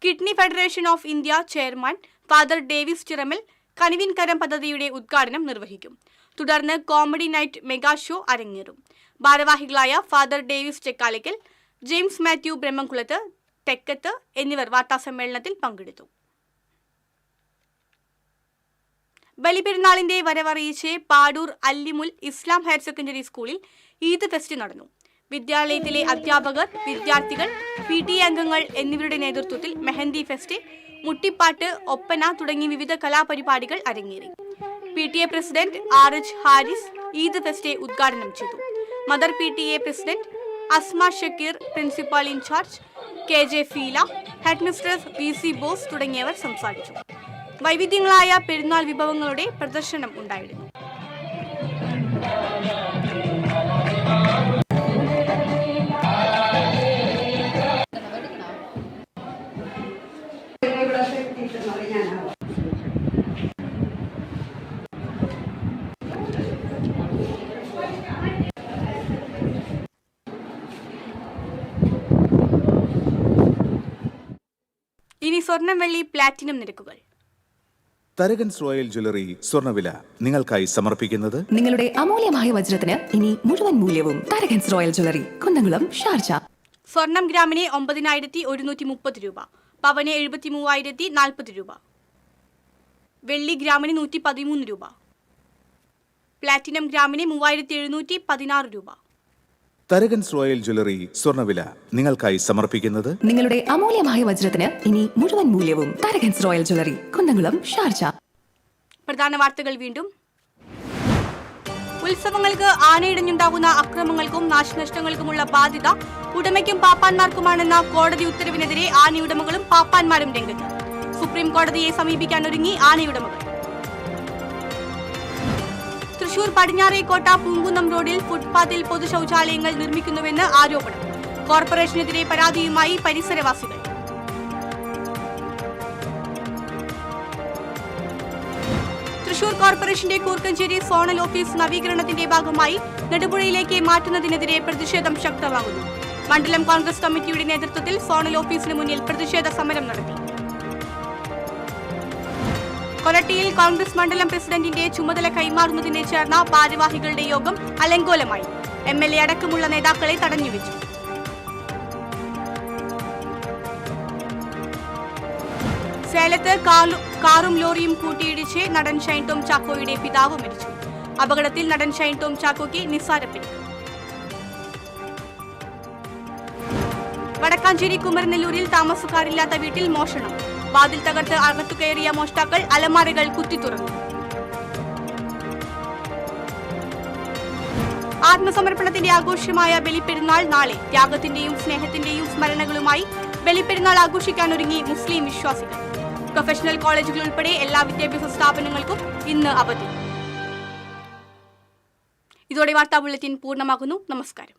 Kidney federation of India chairman father Davis Chiramel കനിവിൻ കരം പദ്ധതിയുടെ ഉദ്ഘാടനം നിർവഹിക്കും. തുടർന്ന് കോമഡി നൈറ്റ് മെഗാ ഷോ അരങ്ങേറും. ഭാരവാഹികളായ ഫാദർ ഡേവിസ് ചെക്കാലയ്ക്കൽ, ജെയിംസ് മാത്യു ബ്രഹ്മംകുളത്ത്, തെക്കത്ത് എന്നിവർ വാർത്താസമ്മേളനത്തിൽ പങ്കെടുത്തു. ബലിപെരുന്നാളിന്റെ വരവറിയിച്ച് പാടൂർ അല്ലിമുൽ ഇസ്ലാം ഹയർ സെക്കൻഡറി സ്കൂളിൽ ഈദ് ഫെസ്റ്റ് നടന്നു. വിദ്യാലയത്തിലെ അധ്യാപകർ, വിദ്യാർത്ഥികൾ, PTA അംഗങ്ങൾ എന്നിവരുടെ നേതൃത്വത്തിൽ മെഹന്തി ഫെസ്റ്റ്, മുട്ടിപ്പാട്ട്, ഒപ്പന തുടങ്ങി വിവിധ കലാപരിപാടികൾ അരങ്ങേറി. PTA president RH Haris Eid fest ഉദ്ഘാടനം ചെയ്തു. Mother PTA president Asma Shakeer, principal in charge KJ Feela, headmistress VC Bose തുടങ്ങിയവർ സംസാരിച്ചു. വൈവിധ്യങ്ങളായ പെരുന്നാൾ വിഭവങ്ങളുടെ പ്രദർശനം ഉണ്ടായിരുന്നു. ഇനി സ്വർണം, വെള്ളി, പ്ലാറ്റിനം നിരക്കുകൾ. തരകൻസ് റോയൽ ജ്വല്ലറി സ്വർണ്ണവില നിങ്ങൾക്കായി സമർപ്പിക്കുന്നത് നിങ്ങളുടെ അമൂല്യമായ വജ്രത്തിന് ഇനി മുഴുവൻ മൂല്യവും Tharakans royal jewellery, Kunnamkulam, Sharjah. സ്വർണം ഗ്രാമിന് 9130 രൂപ, പവന് 73,040 രൂപ, വെള്ളി ഗ്രാമിന് 113 രൂപ, പ്ലാറ്റിനം ഗ്രാമിന് 3716 രൂപ. തരകൻസ് റോയൽ ജ്വല്ലറി സ്വർണ്ണവില നിങ്ങൾക്കായി സമർപ്പിക്കുന്നത് നിങ്ങളുടെ അമൂല്യമായ വജ്രത്തിന് ഇനി മുഴുവൻ മൂല്യവും Tharakans royal jewellery, Kunnamkulam, Sharjah. പ്രധാന വാർത്തകൾ വീണ്ടും. ഉത്സവങ്ങൾക്ക് ആനയിടഞ്ഞുണ്ടാകുന്ന അക്രമങ്ങൾക്കും നാശനഷ്ടങ്ങൾക്കുമുള്ള ബാധ്യത ഉടമയ്ക്കും പാപ്പാന്മാർക്കുമാണെന്ന കോടതി ഉത്തരവിനെതിരെ ആനയുടമകളും പാപ്പാന്മാരും രംഗത്ത്. സുപ്രീം കോടതിയെ സമീപിക്കാൻ ഒരുങ്ങി ആനയുടമകൾ. തൃശൂർ പടിഞ്ഞാറേക്കോട്ട പൂങ്കുന്നം റോഡിൽ ഫുട്പാത്തിൽ പൊതു ശൌചാലയങ്ങൾ നിർമ്മിക്കുന്നുവെന്ന് ആരോപണം. കോർപ്പറേഷനെതിരെ പരാതിയുമായി പരിസരവാസികൾ. തൃശൂർ കോർപ്പറേഷന്റെ കൂർക്കഞ്ചേരി സോണൽ ഓഫീസ് നവീകരണത്തിന്റെ ഭാഗമായി നെടുപുഴയിലേക്ക് മാറ്റുന്നതിനെതിരെ പ്രതിഷേധം ശക്തമാകുന്നു. മണ്ഡലം കോൺഗ്രസ് കമ്മിറ്റിയുടെ നേതൃത്വത്തിൽ സോണൽ ഓഫീസിന് മുന്നിൽ പ്രതിഷേധ സമരം നടത്തി. കൊരട്ടിയിൽ കോൺഗ്രസ് മണ്ഡലം പ്രസിഡന്റിന്റെ ചുമതല കൈമാറുന്നതിനെ ചേർന്ന ഭാരവാഹികളുടെ യോഗം അലങ്കോലമായി. MLA അടക്കമുള്ള നേതാക്കളെ തടഞ്ഞുവെച്ചു. സേലത്ത് കാറും ലോറിയും കൂട്ടിയിടിച്ച് നടൻ ഷൈൻ ടോം ചാക്കോയുടെ പിതാവ് മരിച്ചു. അപകടത്തിൽ നടൻ ഷൈൻ ടോം ചാക്കോയ്ക്ക് നിസ്സാര പരിക്ക്. വടക്കാഞ്ചേരി കുമരനെല്ലൂരിൽ താമസക്കാരില്ലാത്ത വീട്ടിൽ മോഷണം. വാതിൽ തകർത്ത് അകത്തു കയറിയ മോഷ്ടാക്കൾ അലമാരകൾ കുത്തിത്തുറന്നു. ആത്മസമർപ്പണത്തിന്റെ ആഘോഷമായ ബലിപ്പെരുന്നാൾ നാളെ. ത്യാഗത്തിന്റെയും സ്നേഹത്തിന്റെയും സ്മരണകളുമായി ബലിപ്പെരുന്നാൾ ആഘോഷിക്കാനൊരുങ്ങി മുസ്ലിം വിശ്വാസികൾ. പ്രൊഫഷണൽ കോളേജുകൾ ഉൾപ്പെടെ എല്ലാ വിദ്യാഭ്യാസ സ്ഥാപനങ്ങൾക്കും ഇന്ന് അവധി. ഇതോടെ വാർത്താ ബുള്ളറ്റിൻ പൂർണ്ണമാകുന്നു. നമസ്കാരം.